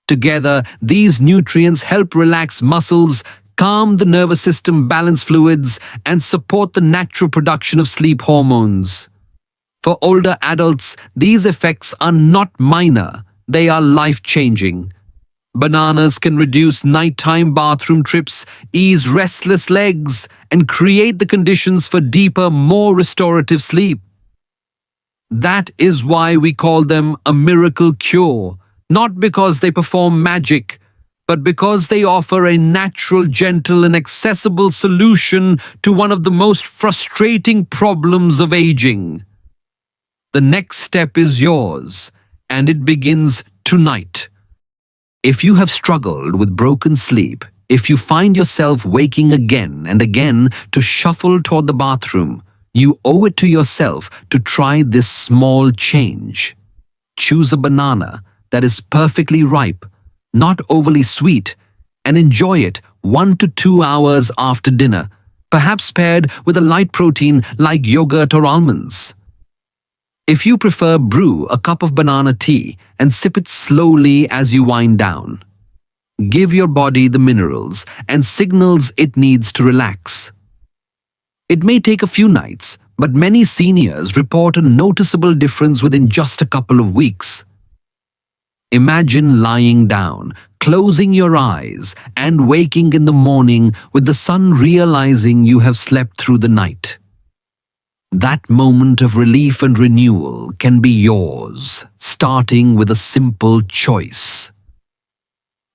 Together, these nutrients help relax muscles, calm the nervous system, balance fluids, and support the natural production of sleep hormones. For older adults, these effects are not minor, they are life-changing. Bananas can reduce nighttime bathroom trips, ease restless legs, and create the conditions for deeper, more restorative sleep. That is why we call them a miracle cure, not because they perform magic, but because they offer a natural, gentle, and accessible solution to one of the most frustrating problems of aging. The next step is yours, and it begins tonight. If you have struggled with broken sleep, if you find yourself waking again and again to shuffle toward the bathroom, you owe it to yourself to try this small change. Choose a banana that is perfectly ripe, not overly sweet, and enjoy it 1 to 2 hours after dinner, perhaps paired with a light protein like yogurt or almonds. If you prefer, brew a cup of banana tea and sip it slowly as you wind down. Give your body the minerals and signals it needs to relax. It may take a few nights, but many seniors report a noticeable difference within just a couple of weeks. Imagine lying down, closing your eyes, and waking in the morning with the sun realizing you have slept through the night. That moment of relief and renewal can be yours, starting with a simple choice.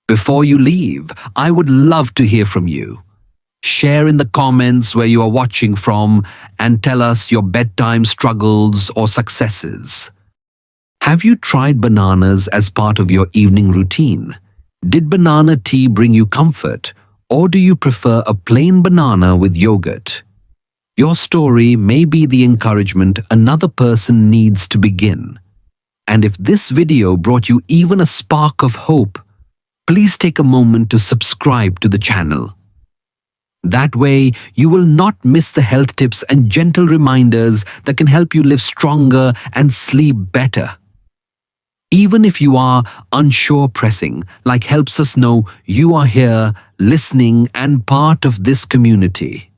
Before you leave, I would love to hear from you. Share in the comments where you are watching from and tell us your bedtime struggles or successes. Have you tried bananas as part of your evening routine? Did banana tea bring you comfort, or do you prefer a plain banana with yogurt? Your story may be the encouragement another person needs to begin. And if this video brought you even a spark of hope, please take a moment to subscribe to the channel. That way, you will not miss the health tips and gentle reminders that can help you live stronger and sleep better. Even if you are unsure, pressing like helps us know you are here, listening, and part of this community.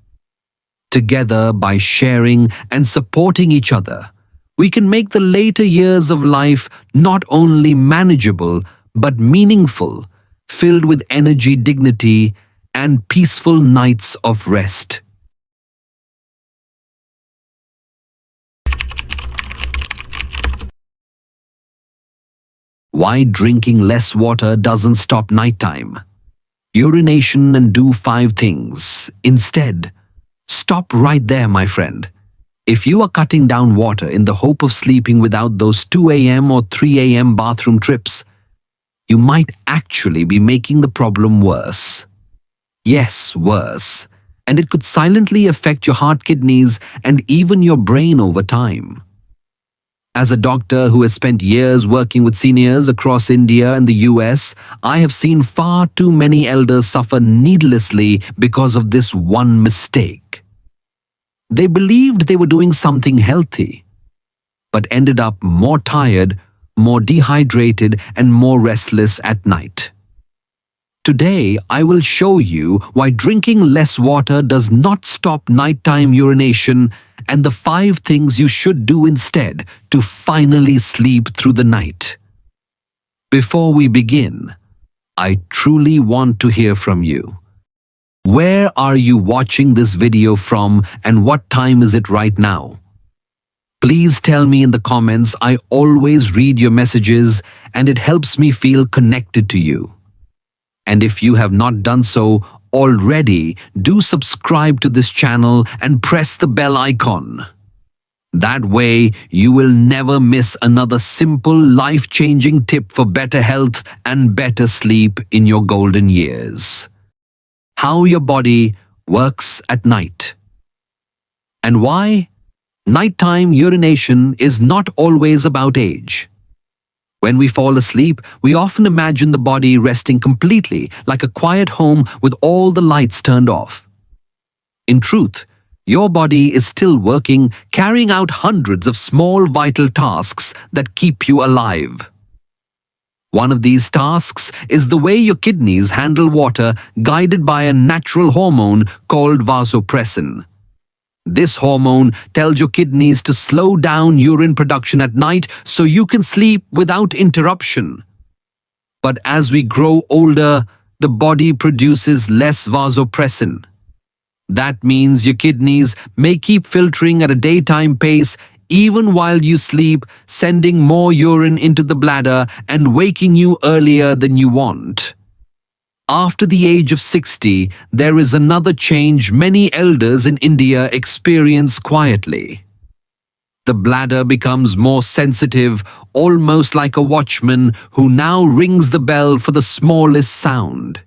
Together, by sharing and supporting each other, we can make the later years of life not only manageable, but meaningful, filled with energy, dignity, and peaceful nights of rest. Why drinking less water doesn't stop nighttime. Urination and do 5 things instead. Stop right there, my friend. If you are cutting down water in the hope of sleeping without those 2 a.m. or 3 a.m. bathroom trips, you might actually be making the problem worse. Yes, worse. And it could silently affect your heart, kidneys, and even your brain over time. As a doctor who has spent years working with seniors across India and the US, I have seen far too many elders suffer needlessly because of this one mistake. They believed they were doing something healthy, but ended up more tired, more dehydrated, and more restless at night. Today, I will show you why drinking less water does not stop nighttime urination and the 5 things you should do instead to finally sleep through the night. Before we begin, I truly want to hear from you. Where are you watching this video from and what time is it right now? Please tell me in the comments. I always read your messages and it helps me feel connected to you. And if you have not done so already, do subscribe to this channel and press the bell icon. That way, you will never miss another simple, life-changing tip for better health and better sleep in your golden years. How your body works at night. And why? Nighttime urination is not always about age. When we fall asleep, we often imagine the body resting completely, like a quiet home with all the lights turned off. In truth, your body is still working, carrying out hundreds of small vital tasks that keep you alive. One of these tasks is the way your kidneys handle water, guided by a natural hormone called vasopressin. This hormone tells your kidneys to slow down urine production at night so you can sleep without interruption. But as we grow older, the body produces less vasopressin. That means your kidneys may keep filtering at a daytime pace even while you sleep, sending more urine into the bladder and waking you earlier than you want. After the age of 60, there is another change many elders in India experience quietly. The bladder becomes more sensitive, almost like a watchman who now rings the bell for the smallest sound.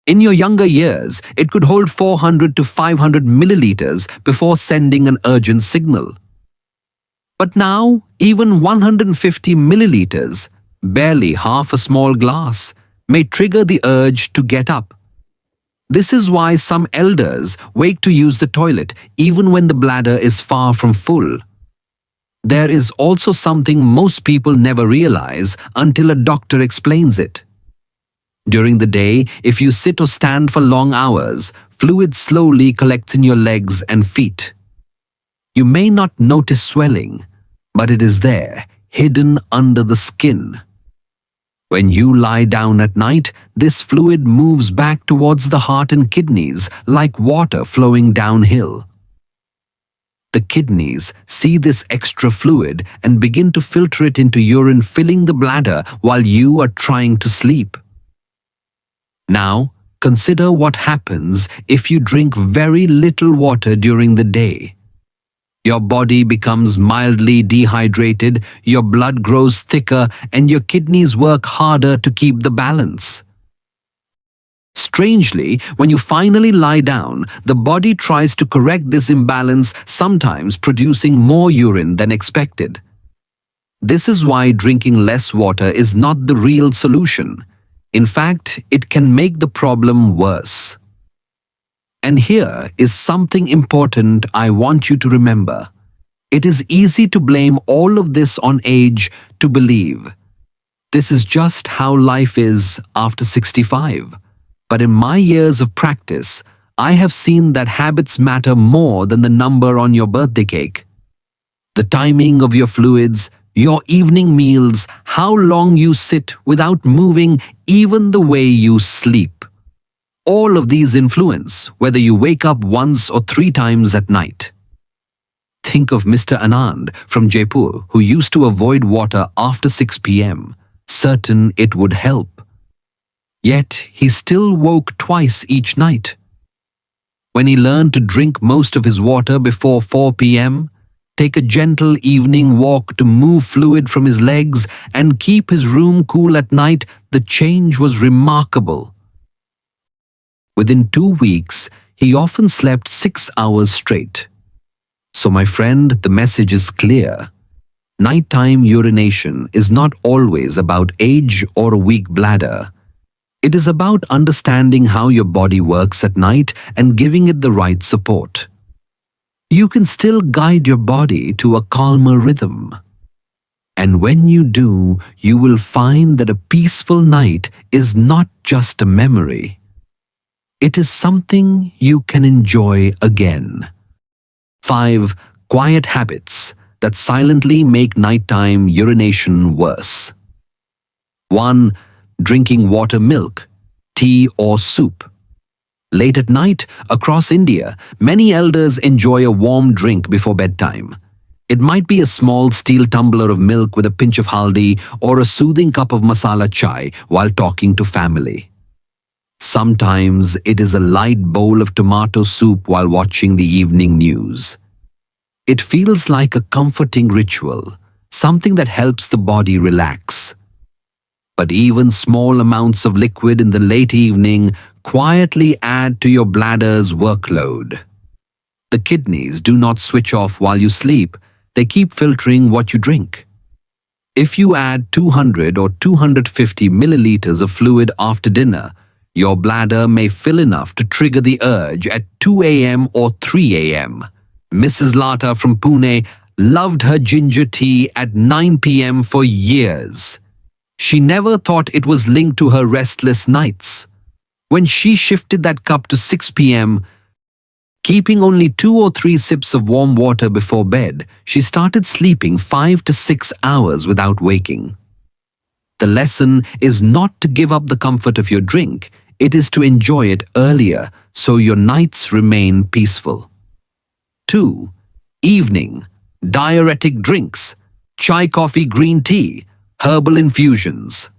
In your younger years, it could hold 400 to 500 milliliters before sending an urgent signal. But now, even 150 milliliters, barely half a small glass, may trigger the urge to get up. This is why some elders wake to use the toilet even when the bladder is far from full. There is also something most people never realize until a doctor explains it. During the day, if you sit or stand for long hours, fluid slowly collects in your legs and feet. You may not notice swelling, but it is there, hidden under the skin. When you lie down at night, this fluid moves back towards the heart and kidneys like water flowing downhill. The kidneys see this extra fluid and begin to filter it into urine, filling the bladder while you are trying to sleep. Now, consider what happens if you drink very little water during the day. Your body becomes mildly dehydrated, your blood grows thicker, and your kidneys work harder to keep the balance. Strangely, when you finally lie down, the body tries to correct this imbalance, sometimes producing more urine than expected. This is why drinking less water is not the real solution. In fact, it can make the problem worse. And here is something important I want you to remember. It is easy to blame all of this on age, to believe this is just how life is after 65. But in my years of practice, I have seen that habits matter more than the number on your birthday cake. The timing of your fluids, your evening meals, how long you sit without moving, even the way you sleep. All of these influence whether you wake up once or 3 times at night. Think of Mr. Anand from Jaipur, who used to avoid water after 6 p.m., certain it would help. Yet he still woke twice each night. When he learned to drink most of his water before 4 p.m., take a gentle evening walk to move fluid from his legs, and keep his room cool at night, the change was remarkable. Within 2 weeks, he often slept 6 hours straight. So my friend, the message is clear. Nighttime urination is not always about age or a weak bladder. It is about understanding how your body works at night and giving it the right support. You can still guide your body to a calmer rhythm. And when you do, you will find that a peaceful night is not just a memory. It is something you can enjoy again. 5 quiet habits that silently make nighttime urination worse. 1. Drinking water, milk, tea or soup. Late at night, across India, many elders enjoy a warm drink before bedtime. It might be a small steel tumbler of milk with a pinch of haldi or a soothing cup of masala chai while talking to family. Sometimes it is a light bowl of tomato soup while watching the evening news. It feels like a comforting ritual, something that helps the body relax. But even small amounts of liquid in the late evening quietly add to your bladder's workload. The kidneys do not switch off while you sleep. They keep filtering what you drink. If you add 200 or 250 milliliters of fluid after dinner, your bladder may fill enough to trigger the urge at 2 a.m. or 3 a.m. Mrs. Lata from Pune loved her ginger tea at 9 p.m. for years. She never thought it was linked to her restless nights. When she shifted that cup to 6 p.m., keeping only 2 or 3 sips of warm water before bed, she started sleeping 5 to 6 hours without waking. The lesson is not to give up the comfort of your drink. It is to enjoy it earlier so your nights remain peaceful. 2. Evening. Diuretic drinks. Chai, coffee, green tea. Herbal infusions.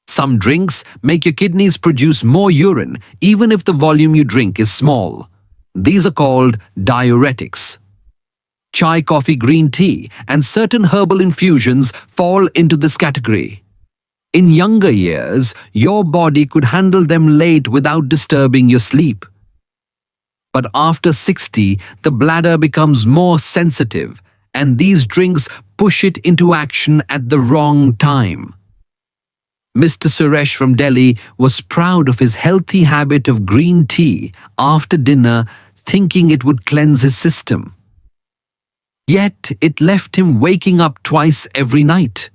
Some drinks make your kidneys produce more urine even if the volume you drink is small. These are called diuretics. Chai, coffee, green tea, and certain herbal infusions fall into this category. In younger years, your body could handle them late without disturbing your sleep. But after 60, the bladder becomes more sensitive, and these drinks push it into action at the wrong time. Mr. Suresh from Delhi was proud of his healthy habit of green tea after dinner, thinking it would cleanse his system. Yet it left him waking up twice every night.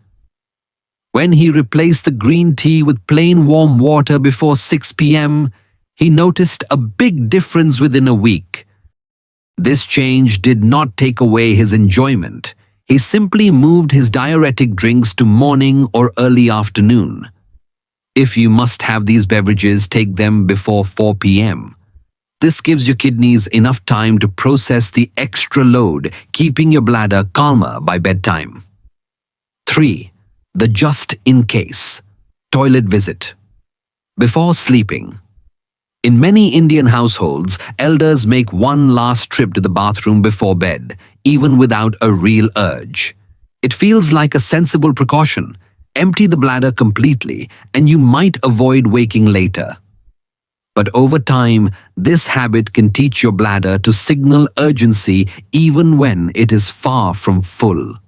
When he replaced the green tea with plain warm water before 6 p.m., he noticed a big difference within a week. This change did not take away his enjoyment. He simply moved his diuretic drinks to morning or early afternoon. If you must have these beverages, take them before 4 p.m. This gives your kidneys enough time to process the extra load, keeping your bladder calmer by bedtime. 3. The just-in-case toilet visit. Before sleeping. In many Indian households, elders make one last trip to the bathroom before bed, even without a real urge. It feels like a sensible precaution. Empty the bladder completely, and you might avoid waking later. But over time, this habit can teach your bladder to signal urgency even when it is far from full.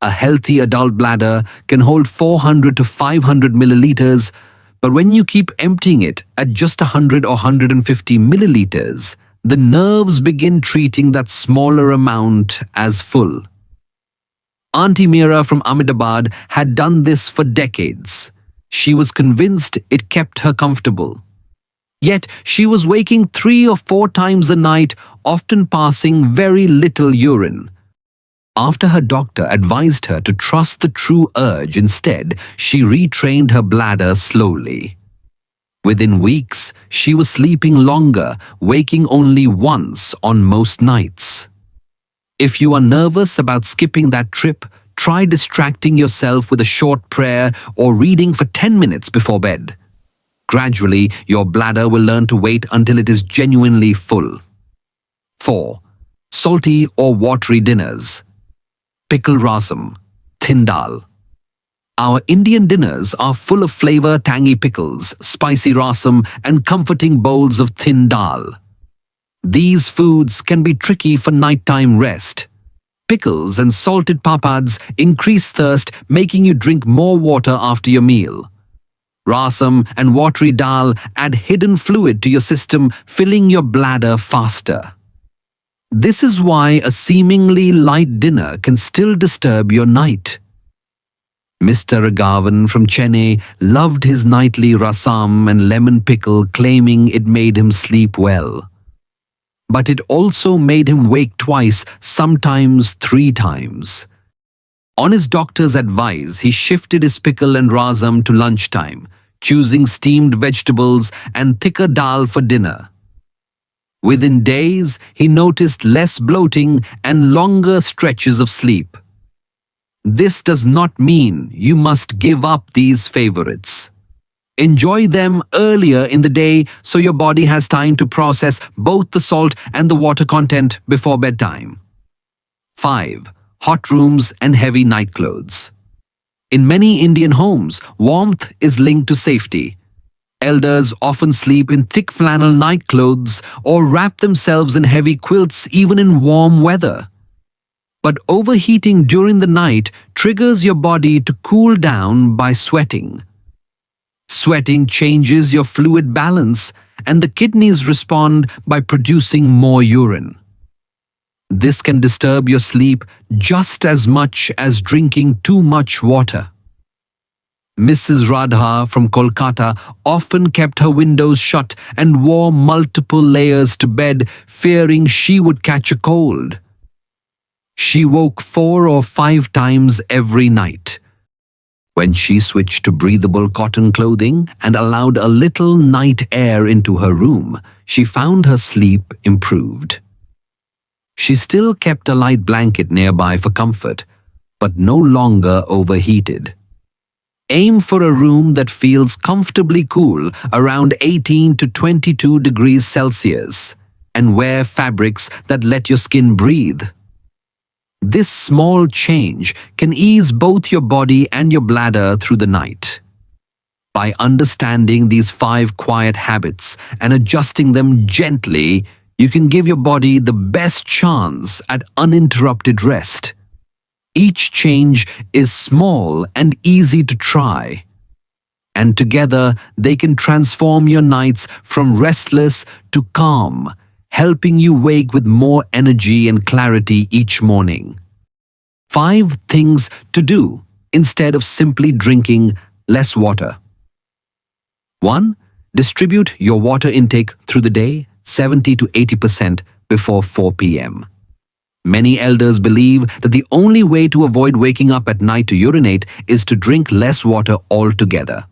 A healthy adult bladder can hold 400 to 500 milliliters, but when you keep emptying it at just 100 or 150 milliliters, the nerves begin treating that smaller amount as full. Auntie Meera from Ahmedabad had done this for decades. She was convinced it kept her comfortable. Yet she was waking 3 or 4 times a night, often passing very little urine. After her doctor advised her to trust the true urge instead, she retrained her bladder slowly. Within weeks, she was sleeping longer, waking only once on most nights. If you are nervous about skipping that trip, try distracting yourself with a short prayer or reading for 10 minutes before bed. Gradually, your bladder will learn to wait until it is genuinely full. 4. Salty or watery dinners. Pickle rasam, thin dal. Our Indian dinners are full of flavor, tangy pickles, spicy rasam, and comforting bowls of thin dal. These foods can be tricky for nighttime rest. Pickles and salted papads increase thirst, making you drink more water after your meal. Rasam and watery dal add hidden fluid to your system, filling your bladder faster. This is why a seemingly light dinner can still disturb your night. Mr. Raghavan from Chennai loved his nightly rasam and lemon pickle, claiming it made him sleep well. But it also made him wake twice, sometimes 3 times. On his doctor's advice, he shifted his pickle and rasam to lunchtime, choosing steamed vegetables and thicker dal for dinner. Within days, he noticed less bloating and longer stretches of sleep. This does not mean you must give up these favorites. Enjoy them earlier in the day so your body has time to process both the salt and the water content before bedtime. 5. Hot rooms and heavy nightclothes. In many Indian homes, warmth is linked to safety. Elders often sleep in thick flannel nightclothes or wrap themselves in heavy quilts even in warm weather. But overheating during the night triggers your body to cool down by sweating. Sweating changes your fluid balance, and the kidneys respond by producing more urine. This can disturb your sleep just as much as drinking too much water. Mrs. Radha from Kolkata often kept her windows shut and wore multiple layers to bed, fearing she would catch a cold. She woke 4 or 5 times every night. When she switched to breathable cotton clothing and allowed a little night air into her room, she found her sleep improved. She still kept a light blanket nearby for comfort, but no longer overheated. Aim for a room that feels comfortably cool, around 18 to 22 degrees Celsius, and wear fabrics that let your skin breathe. This small change can ease both your body and your bladder through the night. By understanding these 5 quiet habits and adjusting them gently, you can give your body the best chance at uninterrupted rest. Each change is small and easy to try, and together they can transform your nights from restless to calm, helping you wake with more energy and clarity each morning. 5 things to do instead of simply drinking less water. 1. Distribute your water intake through the day 70 to 80% before 4 p.m. Many elders believe that the only way to avoid waking up at night to urinate is to drink less water altogether.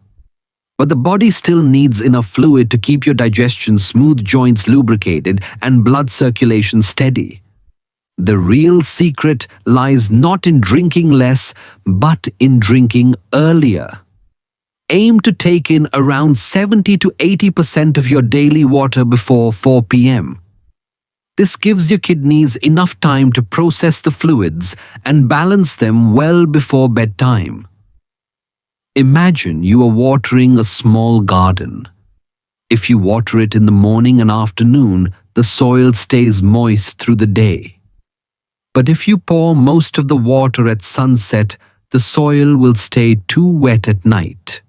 But the body still needs enough fluid to keep your digestion smooth, joints lubricated, and blood circulation steady. The real secret lies not in drinking less, but in drinking earlier. Aim to take in around 70 to 80% of your daily water before 4 p.m. This gives your kidneys enough time to process the fluids and balance them well before bedtime. Imagine you are watering a small garden. If you water it in the morning and afternoon, the soil stays moist through the day. But if you pour most of the water at sunset, the soil will stay too wet at night.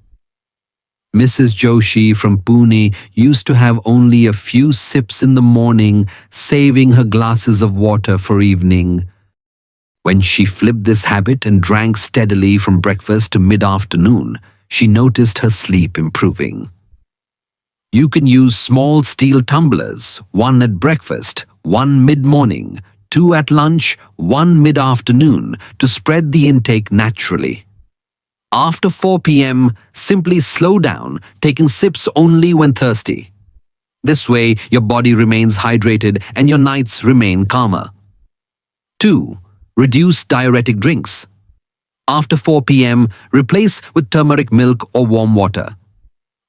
Mrs. Joshi from Pune used to have only a few sips in the morning, saving her glasses of water for evening. When she flipped this habit and drank steadily from breakfast to mid-afternoon, she noticed her sleep improving. You can use small steel tumblers, 1 at breakfast, 1 mid-morning, 2 at lunch, 1 mid-afternoon, to spread the intake naturally. After 4 p.m., simply slow down, taking sips only when thirsty. This way, your body remains hydrated and your nights remain calmer. 2. Reduce diuretic drinks. After 4 p.m., replace with turmeric milk or warm water.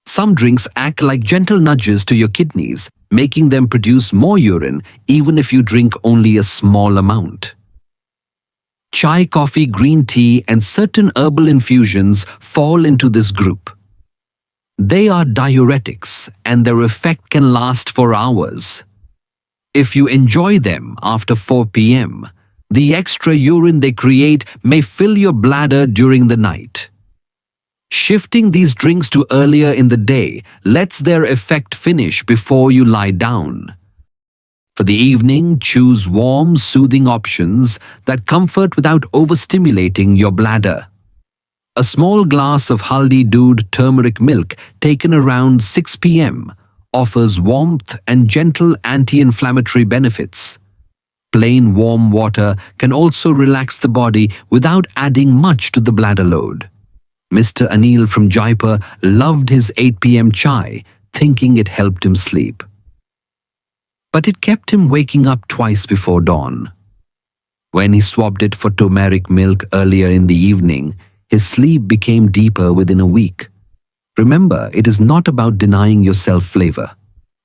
Some drinks act like gentle nudges to your kidneys, making them produce more urine even if you drink only a small amount. Chai, coffee, green tea, and certain herbal infusions fall into this group. They are diuretics, and their effect can last for hours. If you enjoy them after 4 p.m., the extra urine they create may fill your bladder during the night. Shifting these drinks to earlier in the day lets their effect finish before you lie down. For the evening, choose warm, soothing options that comfort without overstimulating your bladder. A small glass of haldi doodh turmeric milk taken around 6 p.m. offers warmth and gentle anti-inflammatory benefits. Plain warm water can also relax the body without adding much to the bladder load. Mr. Anil from Jaipur loved his 8 p.m. chai, thinking it helped him sleep. but it kept him waking up twice before dawn. When he swapped it for turmeric milk earlier in the evening, his sleep became deeper within a week. Remember, it is not about denying yourself flavor.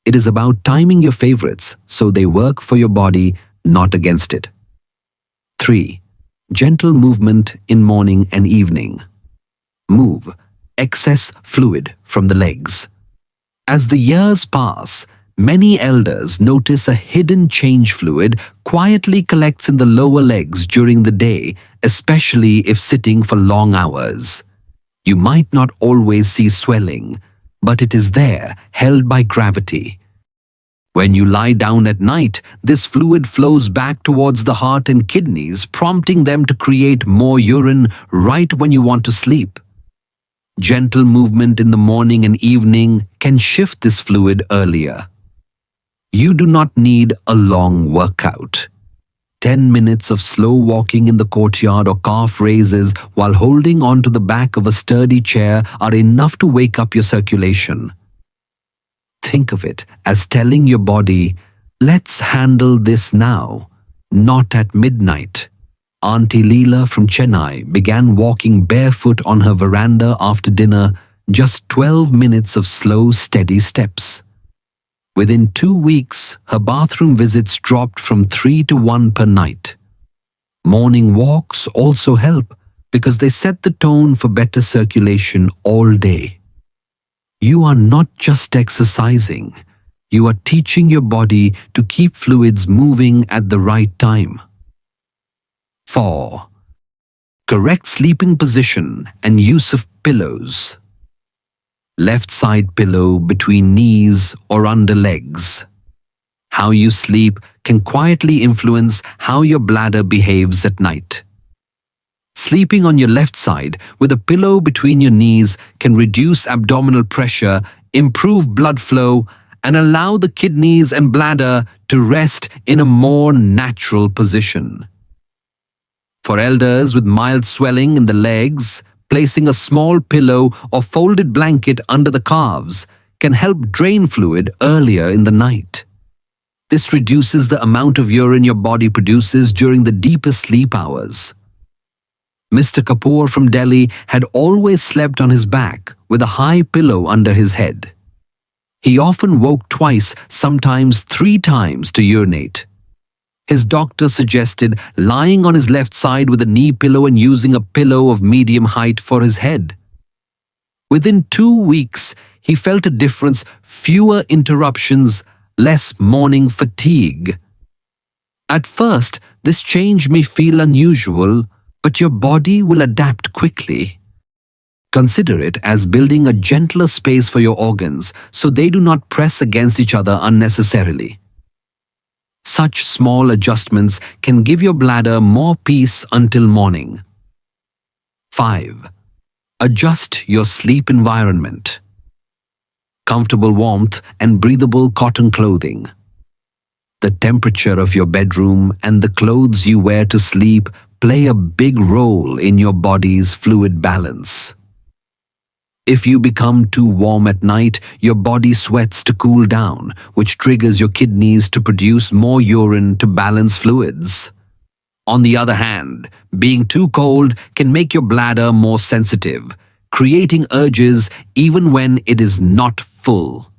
It is about timing your favorites so they work for your body, not against it. 3. Gentle movement in morning and evening. Move excess fluid from the legs. As the years pass, many elders notice a hidden change fluid quietly collects in the lower legs during the day, especially if sitting for long hours. You might not always see swelling, but it is there, held by gravity. When you lie down at night, this fluid flows back towards the heart and kidneys, prompting them to create more urine right when you want to sleep. Gentle movement in the morning and evening can shift this fluid earlier. You do not need a long workout. 10 minutes of slow walking in the courtyard or calf raises while holding onto the back of a sturdy chair are enough to wake up your circulation. Think of it as telling your body, let's handle this now, not at midnight. Auntie Leela from Chennai began walking barefoot on her veranda after dinner, just 12 minutes of slow, steady steps. Within 2 weeks, her bathroom visits dropped from 3 to 1 per night. Morning walks also help because they set the tone for better circulation all day. You are not just exercising, you are teaching your body to keep fluids moving at the right time. 4. Correct sleeping position and use of pillows. Left side pillow between knees or under legs. How you sleep can quietly influence how your bladder behaves at night. Sleeping on your left side with a pillow between your knees can reduce abdominal pressure, improve blood flow, and allow the kidneys and bladder to rest in a more natural position. For elders with mild swelling in the legs, placing a small pillow or folded blanket under the calves can help drain fluid earlier in the night. This reduces the amount of urine your body produces during the deepest sleep hours. Mr. Kapoor from Delhi had always slept on his back with a high pillow under his head. He often woke twice, sometimes 3 times to urinate. His doctor suggested lying on his left side with a knee pillow and using a pillow of medium height for his head. Within 2 weeks, he felt a difference, fewer interruptions, less morning fatigue. At first, this change may feel unusual, but your body will adapt quickly. Consider it as building a gentler space for your organs so they do not press against each other unnecessarily. Such small adjustments can give your bladder more peace until morning. 5. Adjust your sleep environment. Comfortable warmth and breathable cotton clothing. The temperature of your bedroom and the clothes you wear to sleep play a big role in your body's fluid balance. If you become too warm at night, your body sweats to cool down, which triggers your kidneys to produce more urine to balance fluids. On the other hand, being too cold can make your bladder more sensitive, creating urges even when it is not full.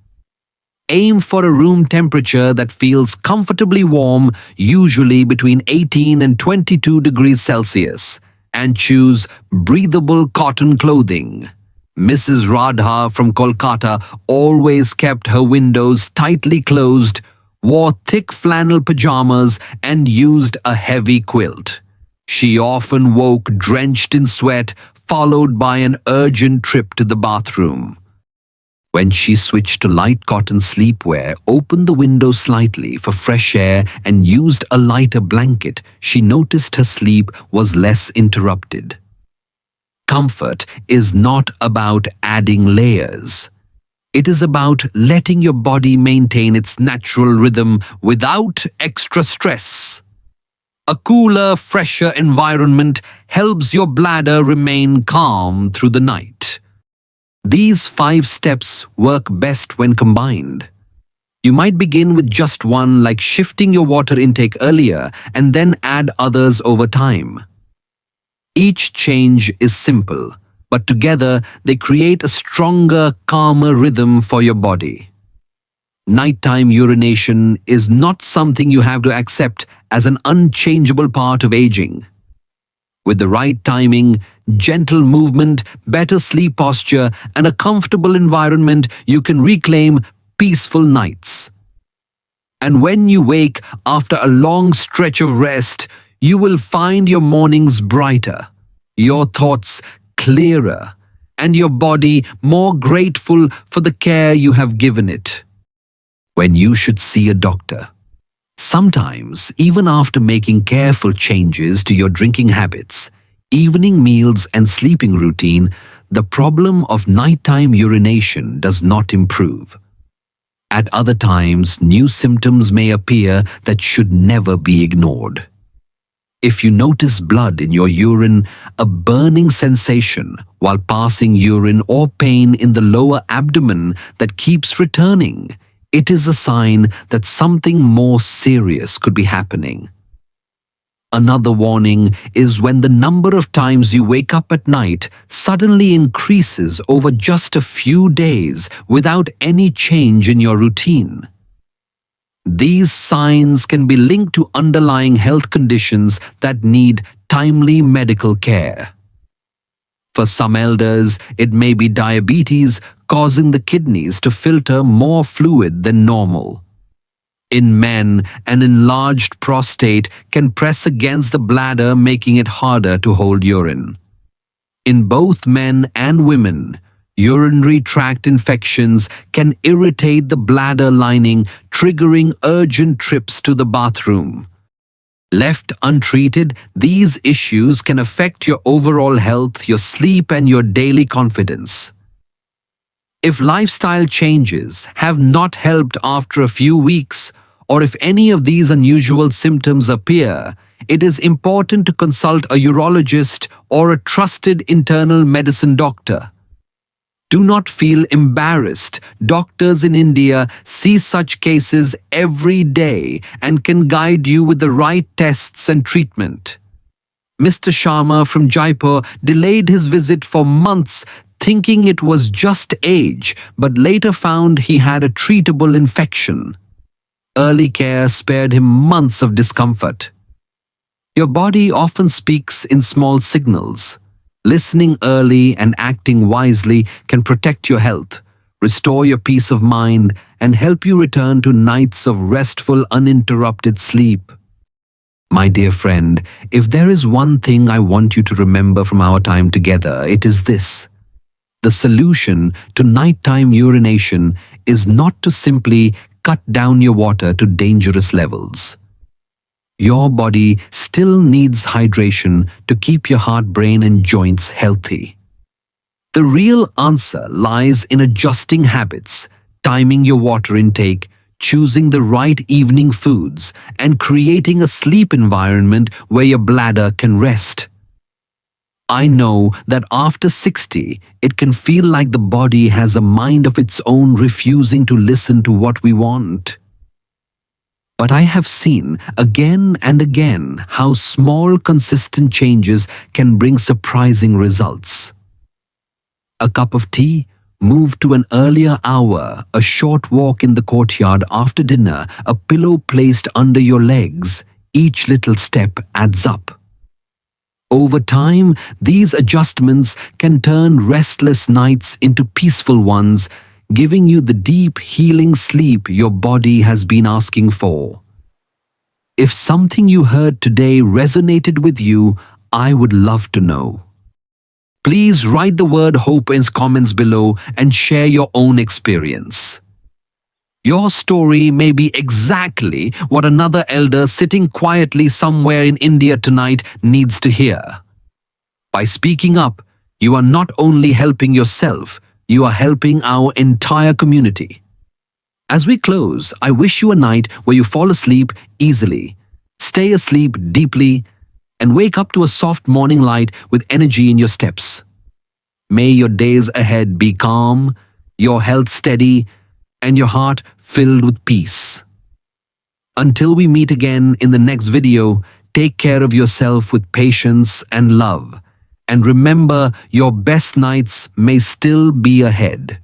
Aim for a room temperature that feels comfortably warm, usually between 18 and 22 degrees Celsius, and choose breathable cotton clothing. Mrs. Radha from Kolkata always kept her windows tightly closed, wore thick flannel pajamas, and used a heavy quilt. She often woke drenched in sweat, followed by an urgent trip to the bathroom. When she switched to light cotton sleepwear, opened the window slightly for fresh air, and used a lighter blanket, she noticed her sleep was less interrupted. Comfort is not about adding layers. It is about letting your body maintain its natural rhythm without extra stress. A cooler, fresher environment helps your bladder remain calm through the night. These 5 steps work best when combined. You might begin with just one, like shifting your water intake earlier, and then add others over time. Each change is simple, but together they create a stronger, calmer rhythm for your body. Nighttime urination is not something you have to accept as an unchangeable part of aging. With the right timing, gentle movement, better sleep posture, and a comfortable environment, you can reclaim peaceful nights. And when you wake after a long stretch of rest, you will find your mornings brighter, your thoughts clearer, and your body more grateful for the care you have given it. When you should see a doctor. Sometimes, even after making careful changes to your drinking habits, evening meals and sleeping routine, the problem of nighttime urination does not improve. At other times, new symptoms may appear that should never be ignored. If you notice blood in your urine, a burning sensation while passing urine, or pain in the lower abdomen that keeps returning, it is a sign that something more serious could be happening. Another warning is when the number of times you wake up at night suddenly increases over just a few days without any change in your routine. These signs can be linked to underlying health conditions that need timely medical care. For some elders, it may be diabetes causing the kidneys to filter more fluid than normal. In men, an enlarged prostate can press against the bladder, making it harder to hold urine. In both men and women, urinary tract infections can irritate the bladder lining, triggering urgent trips to the bathroom. Left untreated, these issues can affect your overall health, your sleep, and your daily confidence. If lifestyle changes have not helped after a few weeks, or if any of these unusual symptoms appear, it is important to consult a urologist or a trusted internal medicine doctor. Do not feel embarrassed. Doctors in India see such cases every day and can guide you with the right tests and treatment. Mr. Sharma from Jaipur delayed his visit for months, thinking it was just age, but later found he had a treatable infection. Early care spared him months of discomfort. Your body often speaks in small signals. Listening early and acting wisely can protect your health, restore your peace of mind, and help you return to nights of restful, uninterrupted sleep. My dear friend, if there is one thing I want you to remember from our time together, it is this. The solution to nighttime urination is not to simply cut down your water to dangerous levels. Your body still needs hydration to keep your heart, brain, and joints healthy. The real answer lies in adjusting habits, timing your water intake, choosing the right evening foods, and creating a sleep environment where your bladder can rest. I know that after 60, it can feel like the body has a mind of its own, refusing to listen to what we want. But I have seen again and again how small, consistent changes can bring surprising results. A cup of tea, move to an earlier hour, a short walk in the courtyard after dinner, a pillow placed under your legs, each little step adds up. Over time, these adjustments can turn restless nights into peaceful ones, giving you the deep, healing sleep your body has been asking for. If something you heard today resonated with you, I would love to know. Please write the word HOPE in comments below and share your own experience. Your story may be exactly what another elder sitting quietly somewhere in India tonight needs to hear. By speaking up, you are not only helping yourself, you are helping our entire community. As we close, I wish you a night where you fall asleep easily, stay asleep deeply, and wake up to a soft morning light with energy in your steps. May your days ahead be calm, your health steady, and your heart filled with peace. Until we meet again in the next video, take care of yourself with patience and love. And remember, your best nights may still be ahead.